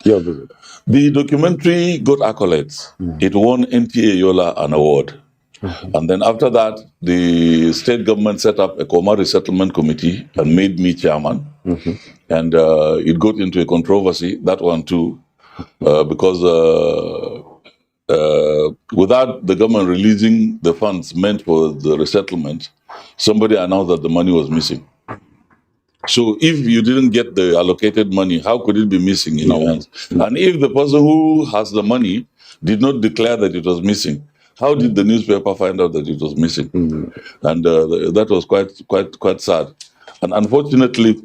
Your visit? The documentary got accolades. It won NTA Yola an award. And then after that, the state government set up a Koma Resettlement Committee and made me chairman. And it got into a controversy, that one too, because without the government releasing the funds meant for the resettlement, somebody announced that the money was missing. So if you didn't get the allocated money, how could it be missing in your hands? And if the person who has the money did not declare that it was missing, how did the newspaper find out that it was missing? And that was quite sad. And unfortunately,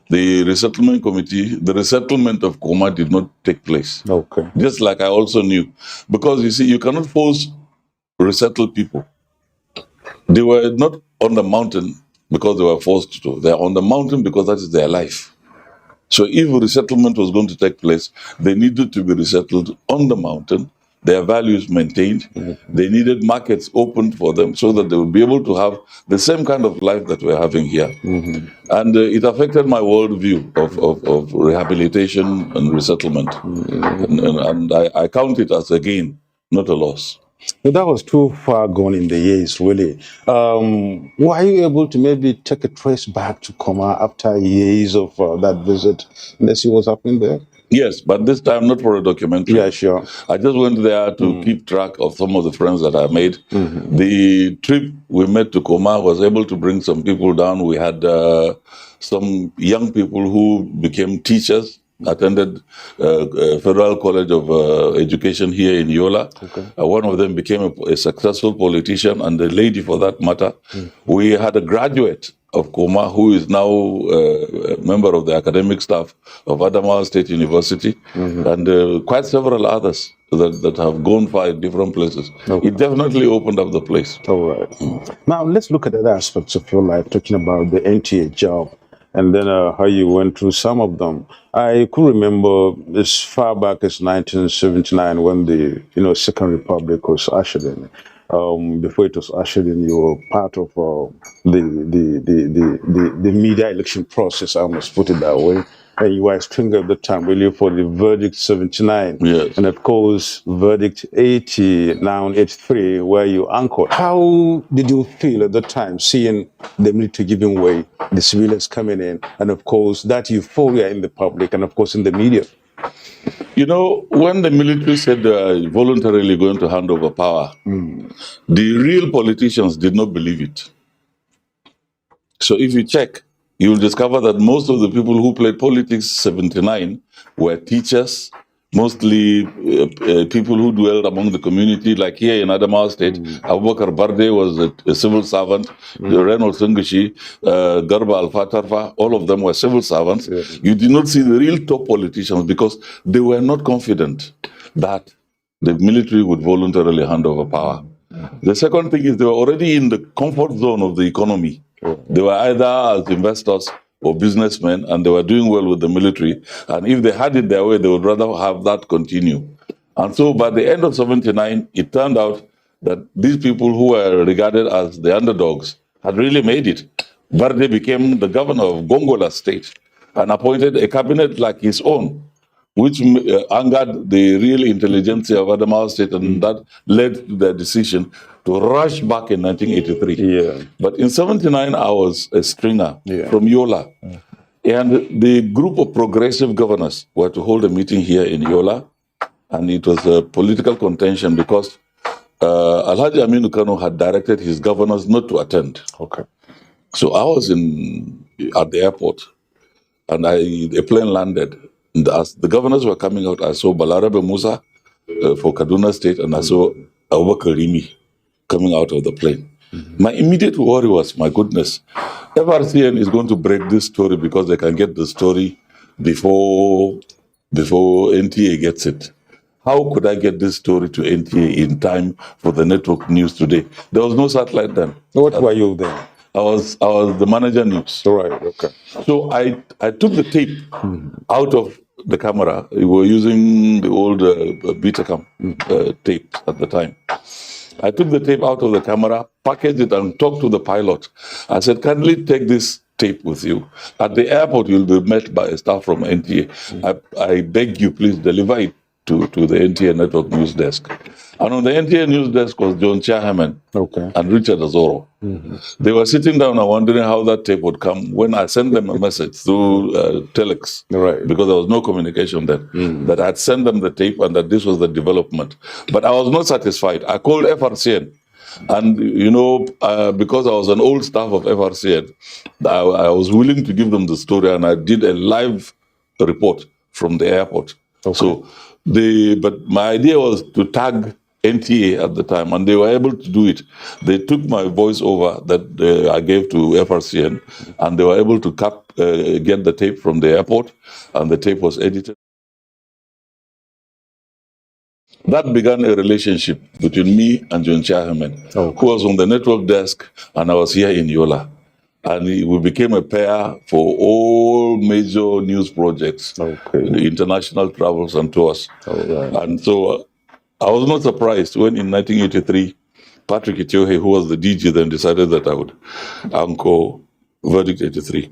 the resettlement committee, the resettlement of Koma did not take place. Just like I also knew. Because you see, you cannot force resettled people. They were not on the mountain because they were forced to. They are on the mountain because that is their life. So if resettlement was going to take place, they needed to be resettled on the mountain, their values maintained. They needed markets opened for them so that they would be able to have the same kind of life that we're having here. And it affected my worldview of rehabilitation and resettlement. And I count it as a gain, not a loss. But that was too far gone in the years, really. Were you able to maybe take a trace back to Koma after years of that visit and see what's happening there? Yes, but this time not for a documentary. Yeah, sure. I just went there to keep track of some of the friends that I made. The trip we made to Koma was able to bring some people down. We had some young people who became teachers, attended Federal College of Education here in Yola. One of them became a successful politician, and the lady for that matter. We had a graduate of Koma who is now a member of the academic staff of Adamawa State University, and quite several others that have gone far in different places. It definitely opened up the place. All right. Now let's look at other aspects of your life, talking about the NTA job, and then how you went through some of them. I could remember as far back as 1979 when the Second Republic was ushered in. Before it was ushered in, you were part of the media election process. I must put it that way. And you were stringer at the time, really, for the verdict 79. Yes. And of course, verdict 80, now 83, where you anchored. How did you feel at the time, seeing the military giving way, the civilians coming in, and of course, that euphoria in the public and of course in the media? You know, when the military said they are voluntarily going to hand over power, the real politicians did not believe it. So if you check, you will discover that most of the people who played politics 79 were teachers, mostly people who dwelled among the community, like here in Adamawa State. Abubakar Barde was a civil servant, Reynolds Sengishi, Garba Al-Fatarfa, all of them were civil servants. You did not see the real top politicians because they were not confident that the military would voluntarily hand over power. The second thing is they were already in the comfort zone of the economy. They were either as investors or businessmen, and they were doing well with the military. And if they had it their way, they would rather have that continue. And so by the end of 79, it turned out that these people who were regarded as the underdogs had really made it. Barde became the governor of Gongola State and appointed a cabinet like his own, which angered the real intelligentsia of Adamawa State, and that led to their decision to rush back in 1983. But in 79 hours, a stringer from Yola, and the group of progressive governors were to hold a meeting here in Yola, and it was a political contention because Alhaji Aminu Kano had directed his governors not to attend. So I was at the airport, and a plane landed. And as the governors were coming out, I saw Balarabe Musa for Kaduna State, and I saw Abubakar Rimi coming out of the plane. My immediate worry was, my goodness, FRCN is going to break this story because they can get the story before NTA gets it. How could I get this story to NTA in time for the network news today? There was no satellite then. What were you then? I was the manager news. Right, okay. So I took the tape out of the camera. We were using the old Betacam tape at the time. I took the tape out of the camera, packaged it, and talked to the pilot. I said, kindly take this tape with you. At the airport, you'll be met by a staff from NTA. I beg you, please deliver it to the NTA Network News Desk. And on the NTA News Desk was John Chairman and Richard Azoro. They were sitting down and wondering how that tape would come when I sent them a message through telex, because there was no communication then, that I'd sent them the tape and that this was the development. But I was not satisfied. I called FRCN. And, you know, because I was an old staff of FRCN, I was willing to give them the story, and I did a live report from the airport. So, but my idea was to tag NTA at the time, and they were able to do it. They took my voice over that I gave to FRCN, and they were able to get the tape from the airport, and the tape was edited. That began a relationship between me and John Chairman, who was on the network desk, and I was here in Yola. And we became a pair for all major news projects, international travels and tours. And so I was not surprised when in 1983, Patrick Itiohe, who was the DG then, decided that I would anchor Verdict 83.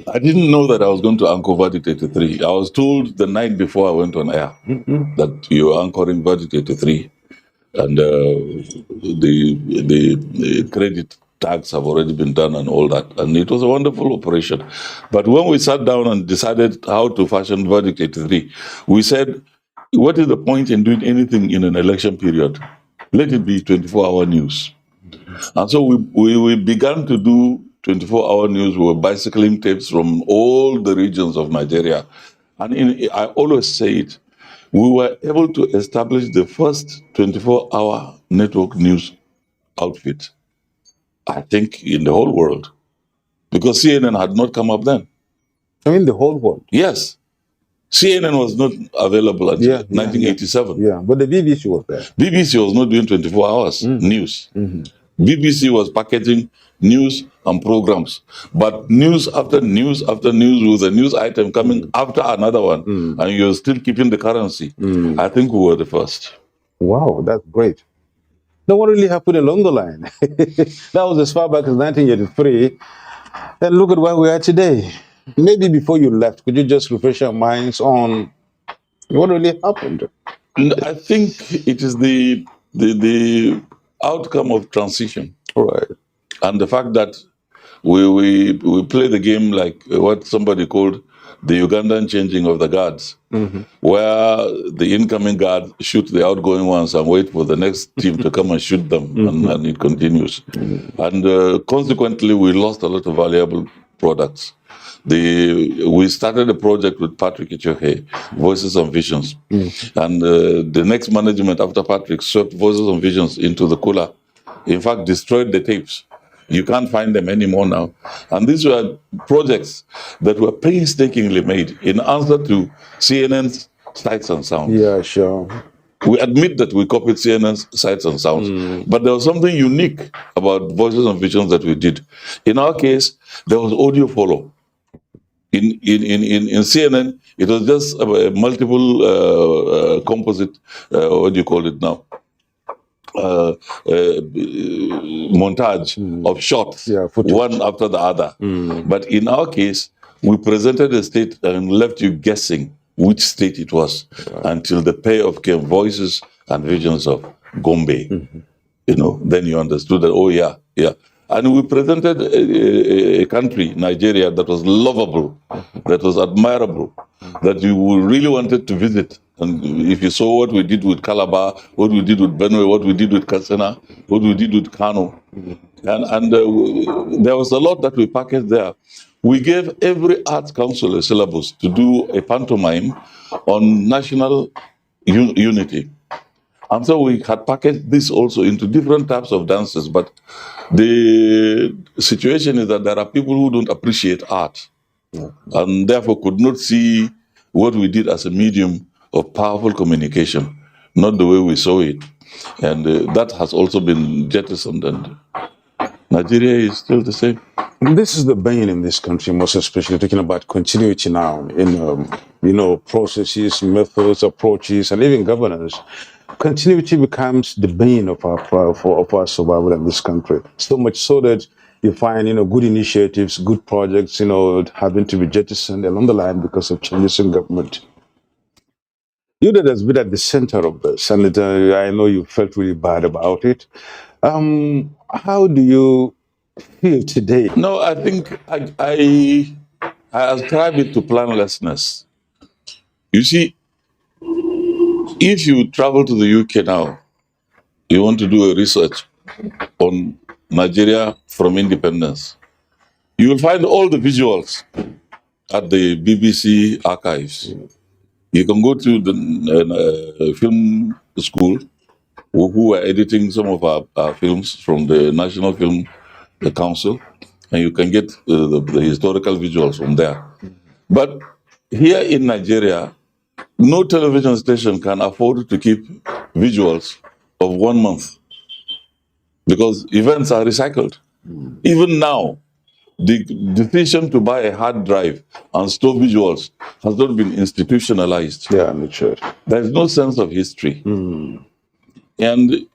I didn't know that I was going to anchor Verdict 83. I was told the night before I went on air that you were anchoring Verdict 83, and the credit tags have already been done and all that. And it was a wonderful operation. But when we sat down and decided how to fashion Verdict 83, we said, what is the point in doing anything in an election period? Let it be 24-hour news. And so we began to do 24-hour news. We were bicycling tapes from all the regions of Nigeria. And I always say it, we were able to establish the first 24-hour network news outfit, I think, in the whole world. Because CNN had not come up then. I mean, the whole world? Yes. CNN was not available until 1987. Yeah, but the BBC was there. BBC was not doing 24 hours news. BBC was packaging news and programs. But news after news after news with a news item coming after another one. And you're still keeping the currency. I think we were the first. Wow, that's great. Now, what really happened along the line? That was as far back as 1983. And look at where we are today. Maybe before you left, could you just refresh our minds on what really happened? I think it is the outcome of transition. Right. And the fact that we play the game like what somebody called the Ugandan changing of the guards, where the incoming guard shoot the outgoing ones and wait for the next team to come and shoot them, and it continues. And consequently, we lost a lot of valuable products. We started a project with Patrick Itiohe, Voices and Visions. And the next management after Patrick swept Voices and Visions into the cooler. In fact, destroyed the tapes. You can't find them anymore now. And these were projects that were painstakingly made in answer to CNN's sights and sounds. Yeah, sure. We admit that we copied CNN's sights and sounds, but there was something unique about Voices and Visions that we did. In our case, there was audio follow. In CNN, it was just a multiple composite, what do you call it now? Montage of shots, one after the other. But in our case, we presented a state and left you guessing which state it was until the payoff came, Voices and Visions of Gombe. You know, then you understood that, oh yeah. And we presented a country, Nigeria, that was lovable, that was admirable, that you really wanted to visit. And if you saw what we did with Calabar, what we did with Benue, what we did with Katsina, what we did with Kano, and there was a lot that we packaged there. We gave every arts council a syllabus to do a pantomime on national unity. And so we had packaged this also into different types of dances. But the situation is that there are people who don't appreciate art and therefore could not see what we did as a medium of powerful communication, not the way we saw it. And that has also been jettisoned. And Nigeria is still the same. This is the bane in this country, most especially talking about continuity now in, processes, methods, approaches, and even governance. Continuity becomes the bane of our survival in this country. So much so that you find, good initiatives, good projects, having to be jettisoned along the line because of changes in government. You that has been at the center of this, and I know you felt really bad about it. How do you feel today? No, I think I ascribe it to planlessness. You see, if you travel to the UK now, you want to do a research on Nigeria from independence, you will find all the visuals at the BBC archives. You can go to the film school who are editing some of our films from the National Film Council, and you can get the historical visuals from there. But here in Nigeria, no television station can afford to keep visuals of 1 month because events are recycled. Even now, the decision to buy a hard drive and store visuals has not been institutionalized. Yeah, I'm sure. There is no sense of history. And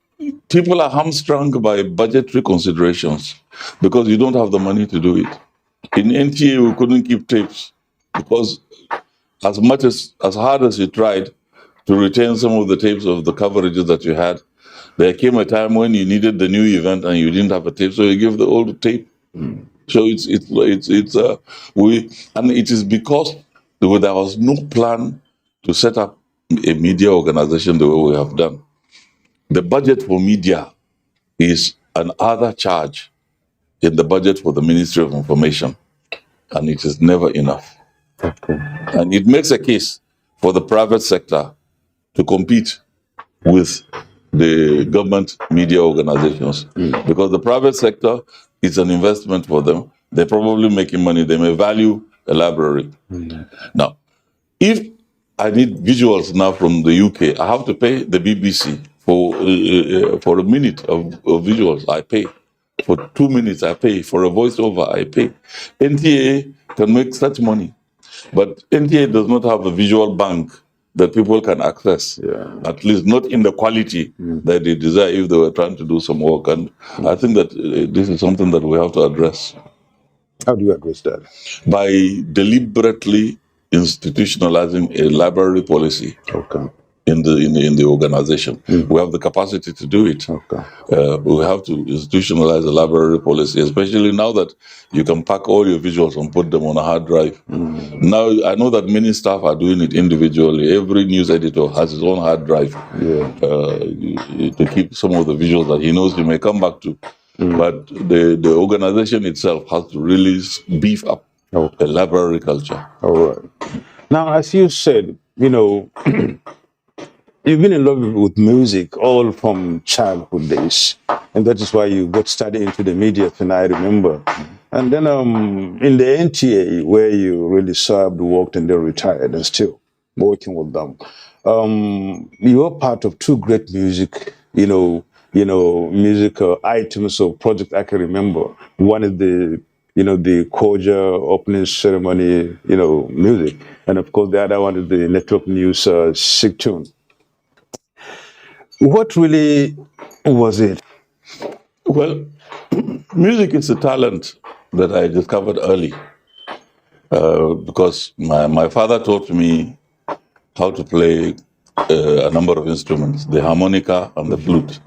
people are hamstrung by budgetary considerations because you don't have the money to do it. In NTA, we couldn't keep tapes because as hard as you tried to retain some of the tapes of the coverages that you had, there came a time when you needed the new event and you didn't have a tape, so you gave the old tape. So it is because there was no plan to set up a media organization the way we have done. The budget for media is another charge in the budget for the Ministry of Information, and it is never enough. Okay. And it makes a case for the private sector to compete with the government media organizations because the private sector is an investment for them. They're probably making money. They may value a library. Now, if I need visuals now from the UK, I have to pay the BBC for a minute of visuals. I pay. For 2 minutes, I pay. For a voiceover, I pay. NTA can make such money. But NTA does not have a visual bank that people can access, at least not in the quality that they desire if they were trying to do some work. And I think that this is something that we have to address. How do you address that? By deliberately institutionalizing a library policy. Okay. In the organization. We have the capacity to do it. Okay. We have to institutionalize a library policy, especially now that you can pack all your visuals and put them on a hard drive. Now, I know that many staff are doing it individually. Every news editor has his own hard drive to keep some of the visuals that he knows he may come back to. But the organization itself has to really beef up a library culture. All right. Now, as you said, you've been in love with music all from childhood days, and that is why you got studied into the media, and I remember. And then in the NTA, where you really served, worked, and then retired, and still working with them. You are part of two great music, musical items or project I can remember. One is the Koja opening ceremony, music, and of course the other one is the network news sick tune. What really was it? Well, music is a talent that I discovered early because my father taught me how to play a number of instruments, the harmonica and the flute.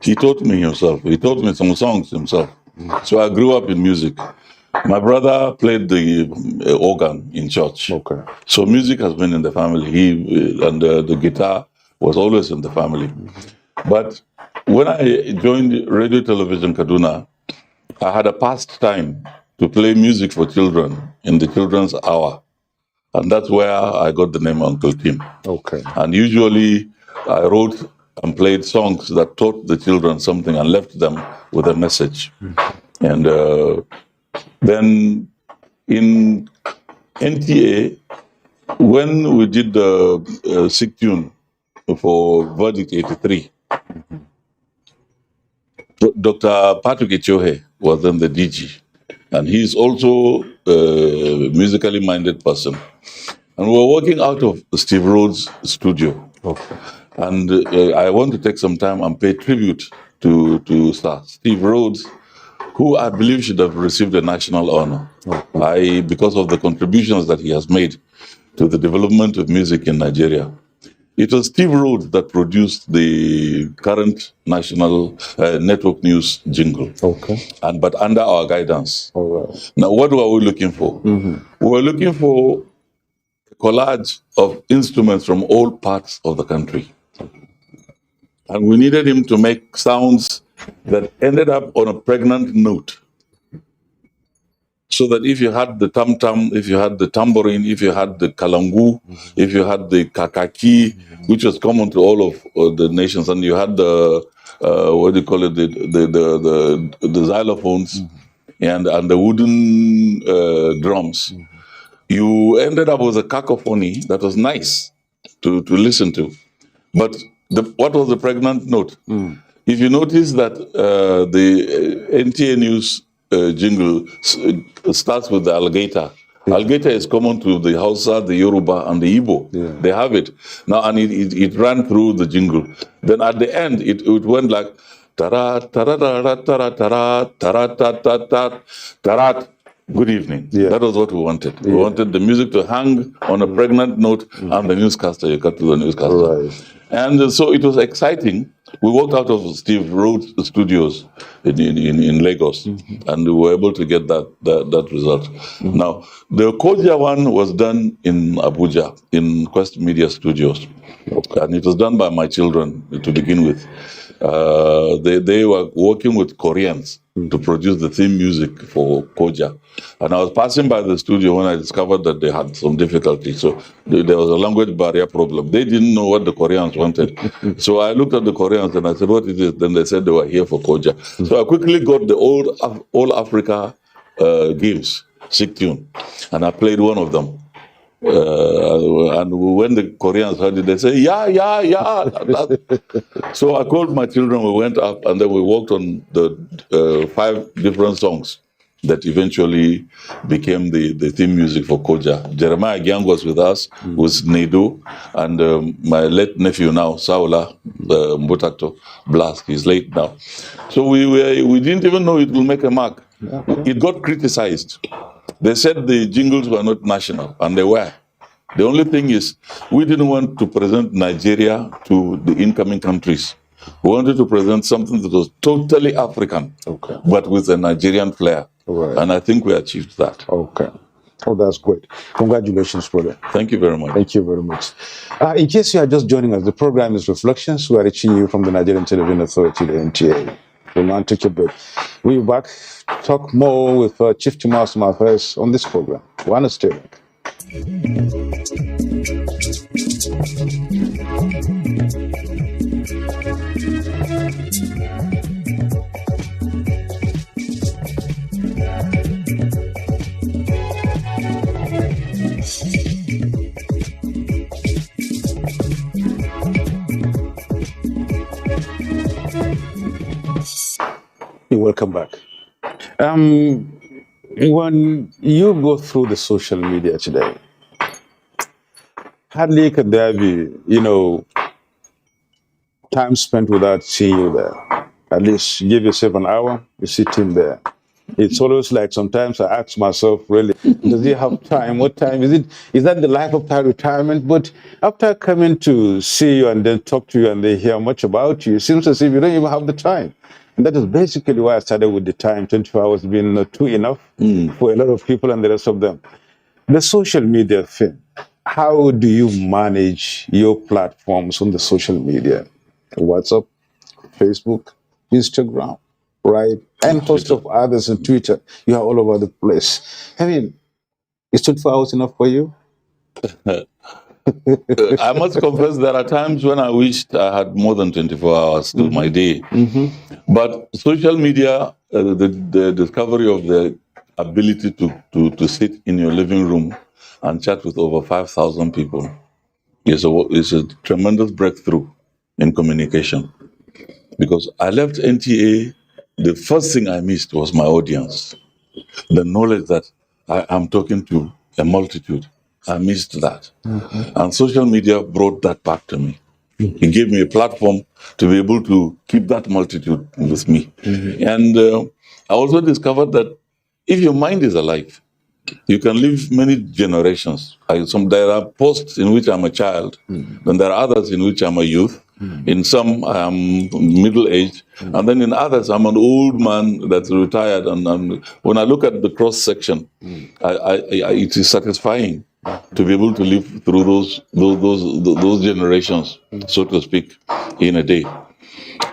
He taught me himself. He taught me some songs himself. So I grew up in music. My brother played the organ in church. Okay. So music has been in the family. And the guitar was always in the family. But when I joined Radio Television Kaduna, I had a pastime to play music for children in the children's hour. And that's where I got the name Uncle Tim. Okay. And usually I wrote and played songs that taught the children something and left them with a message. And then in NTA, when we did the sick tune for Verdict 83, Dr. Patrick Echohe was then the DG, and he's also a musically minded person. And we were working out of Steve Rhodes' studio. Okay. And I want to take some time and pay tribute to Sir Steve Rhodes, who I believe should have received a national honor. Because of the contributions that he has made to the development of music in Nigeria. It was Steve Rhodes that produced the current national network news jingle. Okay. But under our guidance. All right. Now, what were we looking for? We were looking for a collage of instruments from all parts of the country. And we needed him to make sounds that ended up on a pregnant note. So that if you had the tam-tam, if you had the tambourine, if you had the kalangu, if you had the kakaki, which was common to all of the nations, and you had the what do you call it, the xylophones and the wooden drums, you ended up with a cacophony that was nice to listen to. But what was the pregnant note? If you notice that the NTA News jingle starts with the alligator. Alligator is common to the Hausa, the Yoruba, and the Igbo. They have it. Now, and it ran through the jingle. Then at the end, it went like tara tara tara tara tara tara tara tara tara. Good evening. That was what we wanted. We wanted the music to hang on a pregnant note, and the newscaster, you cut to the newscaster. Right. And so it was exciting. We walked out of Steve Rhodes Studios in Lagos, and we were able to get that result. Now, the Koja one was done in Abuja, in Quest Media Studios. And it was done by my children to begin with. They were working with Koreans to produce the theme music for Koja. And I was passing by the studio when I discovered that they had some difficulty. So there was a language barrier problem. They didn't know what the Koreans wanted. So I looked at the Koreans and I said, what is it? Then they said they were here for Koja. So I quickly got the All Africa games, Sikh tune, and I played one of them. And when the Koreans heard it, they say, yeah. So I called my children, we went up, and then we worked on the 5 different songs that eventually became the theme music for Koja. Jeremiah Gyang was with us, with Nedu, and my late nephew now, Saula Mbutakto Blast, he's late now. So we didn't even know it will make a mark. It got criticized. They said the jingles were not national, and they were. The only thing is, we didn't want to present Nigeria to the incoming countries. We wanted to present something that was totally African, but with a Nigerian flair. Right. And I think we achieved that. Okay. Oh, that's great. Congratulations, brother. Thank you very much. Thank you very much. In case you are just joining us, the program is Reflections. We are reaching you from the Nigerian Television Authority, the NTA. We'll now take a break. We'll be back to talk more with Chief Timas Mafres on this program. Want to stay back. Welcome back. When you go through the social media today, hardly could there be, time spent without seeing you there. At least give yourself an hour, you sit in there. It's always like sometimes I ask myself, really, does he have time? What time is it? Is that the life after retirement? But after coming to see you and then talk to you and they hear much about you, it seems as if you don't even have the time. And that is basically why I started with the time, 24 hours being too enough for a lot of people and the rest of them. The social media thing, how do you manage your platforms on the social media? WhatsApp, Facebook, Instagram, right? And host of others on Twitter. You are all over the place. I mean, is 24 hours enough for you? I must confess there are times when I wished I had more than 24 hours to my day. But social media, the discovery of the ability to sit in your living room and chat with over 5,000 people is a tremendous breakthrough in communication. Because I left NTA the first thing I missed was my audience. The knowledge that I am talking to a multitude. I missed that. And social media brought that back to me. It gave me a platform to be able to keep that multitude with me. And I also discovered that if your mind is alive, you can live many generations. There are posts in which I'm a child, then there are others in which I'm a youth. In some, I'm middle aged, and then in others, I'm an old man that's retired. And when I look at the cross section, it is satisfying to be able to live through those generations, so to speak, in a day.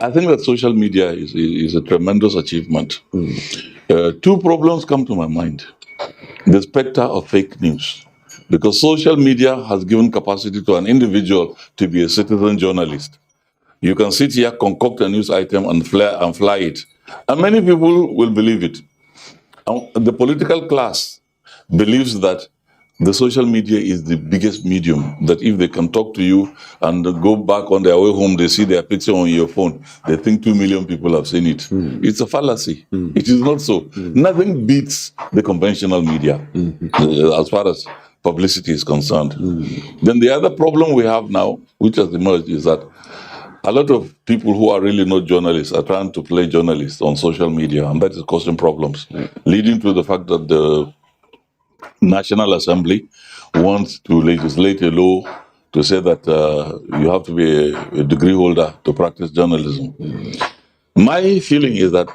I think that social media is a tremendous achievement. Two problems come to my mind. The specter of fake news. Because social media has given capacity to an individual to be a citizen journalist. You can sit here, concoct a news item and fly it. And many people will believe it. And the political class believes that the social media is the biggest medium, that if they can talk to you and go back on their way home, they see their picture on your phone, they think 2 million people have seen it. It's a fallacy. It is not so. Nothing beats the conventional media as far as publicity is concerned. Then the other problem we have now, which has emerged, is that a lot of people who are really not journalists are trying to play journalists on social media, and that is causing problems, leading to the fact that the National Assembly wants to legislate a law to say that you have to be a degree holder to practice journalism. My feeling is that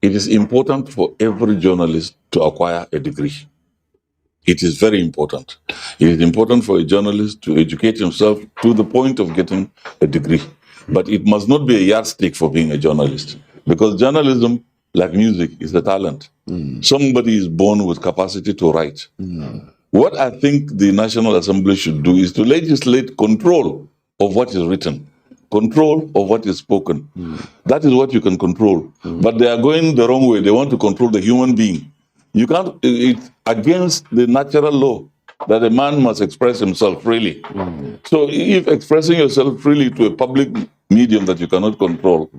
it is important for every journalist to acquire a degree. It is very important. It is important for a journalist to educate himself to the point of getting a degree. But it must not be a yardstick for being a journalist. Because journalism, like music, is a talent. Somebody is born with capacity to write. What I think the National Assembly should do is to legislate control of what is written, control of what is spoken. That is what you can control. But they are going the wrong way. They want to control the human being. You can't, it's against the natural law that a man must express himself freely. So if expressing yourself freely to a public medium that you cannot control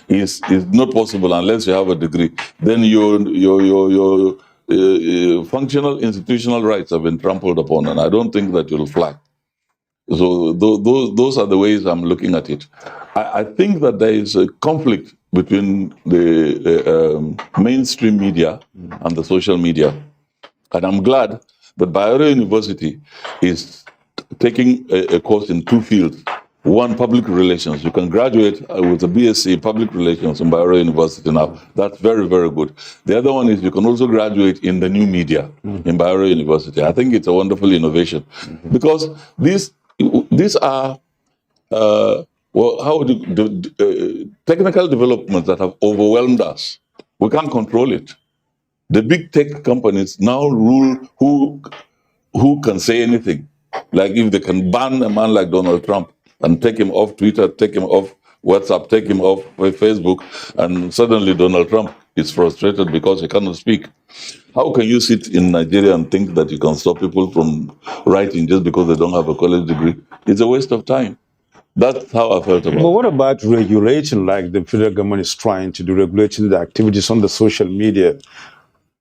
is not possible unless you have a degree, then your functional institutional rights have been trampled upon, and I don't think that you'll fly. So those are the ways I'm looking at it. I think that there is a conflict between the mainstream media and the social media. And I'm glad that Bayero University is taking a course in two fields. One, public relations. You can graduate with a BSc Public Relations in Bayero University now. That's very, very good. The other one is you can also graduate in the new media in Bayero University. I think it's a wonderful innovation because these are technical developments that have overwhelmed us. We can't control it. The big tech companies now rule who can say anything. Like if they can ban a man like Donald Trump and take him off Twitter, take him off WhatsApp, take him off Facebook, and suddenly Donald Trump is frustrated because he cannot speak. How can you sit in Nigeria and think that you can stop people from writing just because they don't have a college degree? It's a waste of time. That's how I felt about it. But what about regulation, like the federal government is trying to do, regulating the activities on the social media?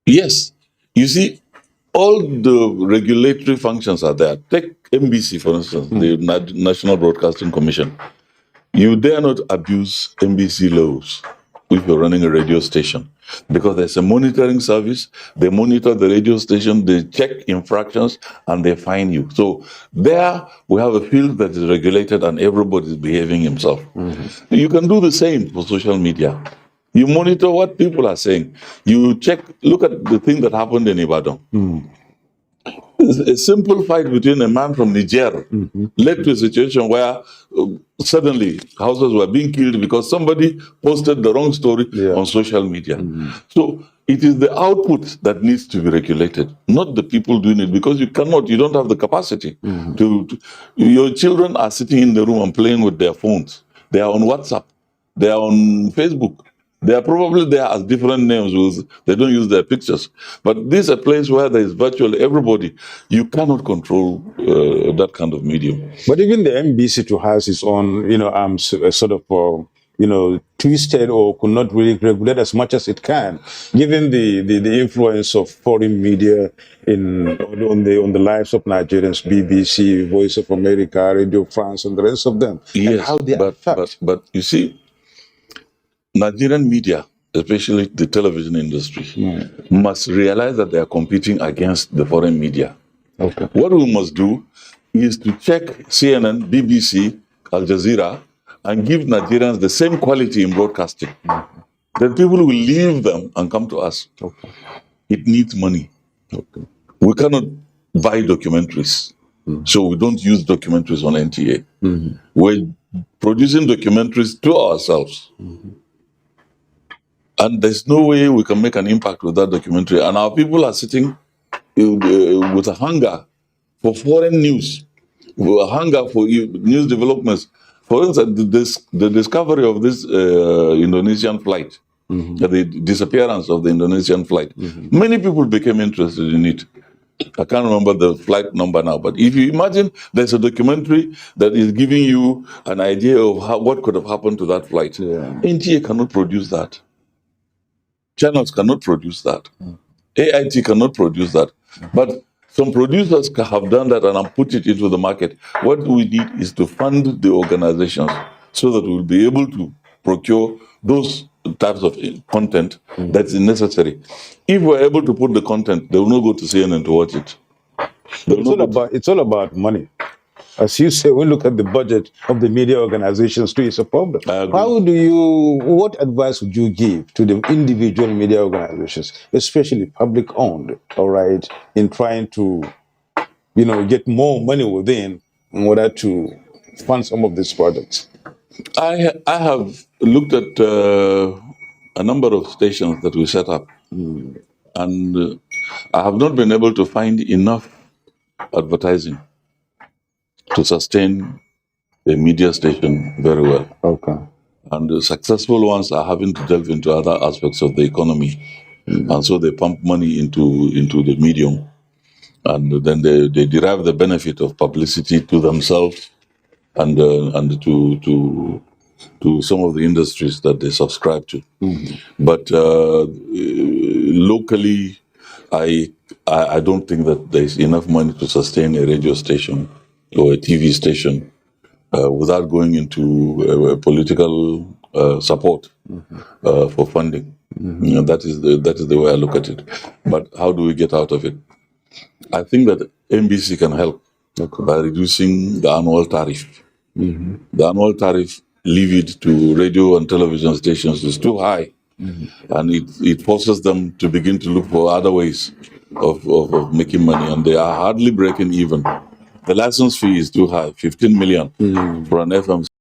Yes. You see, all the regulatory functions are there. Take NBC, for instance, the National Broadcasting Commission. You dare not abuse NBC laws if you're running a radio station, because there's a monitoring service. They monitor the radio station, they check infractions, and they fine you. So there we have a field that is regulated and everybody is behaving himself. You can do the same for social media. You monitor what people are saying. You check, look at the thing that happened in Ibadan. A simple fight between a man from Niger led to a situation where suddenly houses were being killed because somebody posted the wrong story on social media. So it is the output that needs to be regulated, not the people doing it, because you don't have the capacity your children are sitting in the room and playing with their phones. They are on WhatsApp. They are on Facebook. They are probably there as different names. They don't use their pictures. But this is a place where there is virtually everybody. You cannot control that kind of medium. But even the NBC too has its own, sort of twisted or could not really regulate as much as it can, given the influence of foreign media on the lives of Nigerians, BBC, Voice of America, Radio France, and the rest of them. Yes, and how they but you see, Nigerian media, especially the television industry, must realize that they are competing against the foreign media. Okay. What we must do is to check CNN, BBC, Al Jazeera, and give Nigerians the same quality in broadcasting. Then people will leave them and come to us. Okay. It needs money. Okay. We cannot buy documentaries. So we don't use documentaries on NTA. We're producing documentaries to ourselves. And there's no way we can make an impact with that documentary. And our people are sitting with a hunger for foreign news, with a hunger for news developments. For instance, the discovery of this Indonesian flight, the disappearance of the Indonesian flight, many people became interested in it. I can't remember the flight number now, but if you imagine there's a documentary that is giving you an idea of what could have happened to that flight. NTA cannot produce that. Channels cannot produce that. AIT cannot produce that. But some producers have done that and have put it into the market. What we need is to fund the organizations so that we'll be able to procure those types of content that's necessary. If we're able to put the content, they will not go to CNN to watch it. It's all about money. As you say, we look at the budget of the media organizations too, it's a problem. What advice would you give to the individual media organizations, especially public owned, all right, in trying to, get more money within in order to fund some of these projects? I have looked at a number of stations that we set up, and I have not been able to find enough advertising to sustain a media station very well. Okay. And the successful ones are having to delve into other aspects of the economy. And so they pump money into the medium. And then they derive the benefit of publicity to themselves and to some of the industries that they subscribe to. But locally, I don't think that there's enough money to sustain a radio station or a TV station without going into political support for funding. That is the way I look at it. But how do we get out of it? I think that NBC can help by reducing the annual tariff. The annual tariff levied to radio and television stations is too high, and it forces them to begin to look for other ways of making money, and they are hardly breaking even. The license fee is too high, 15 million for an FM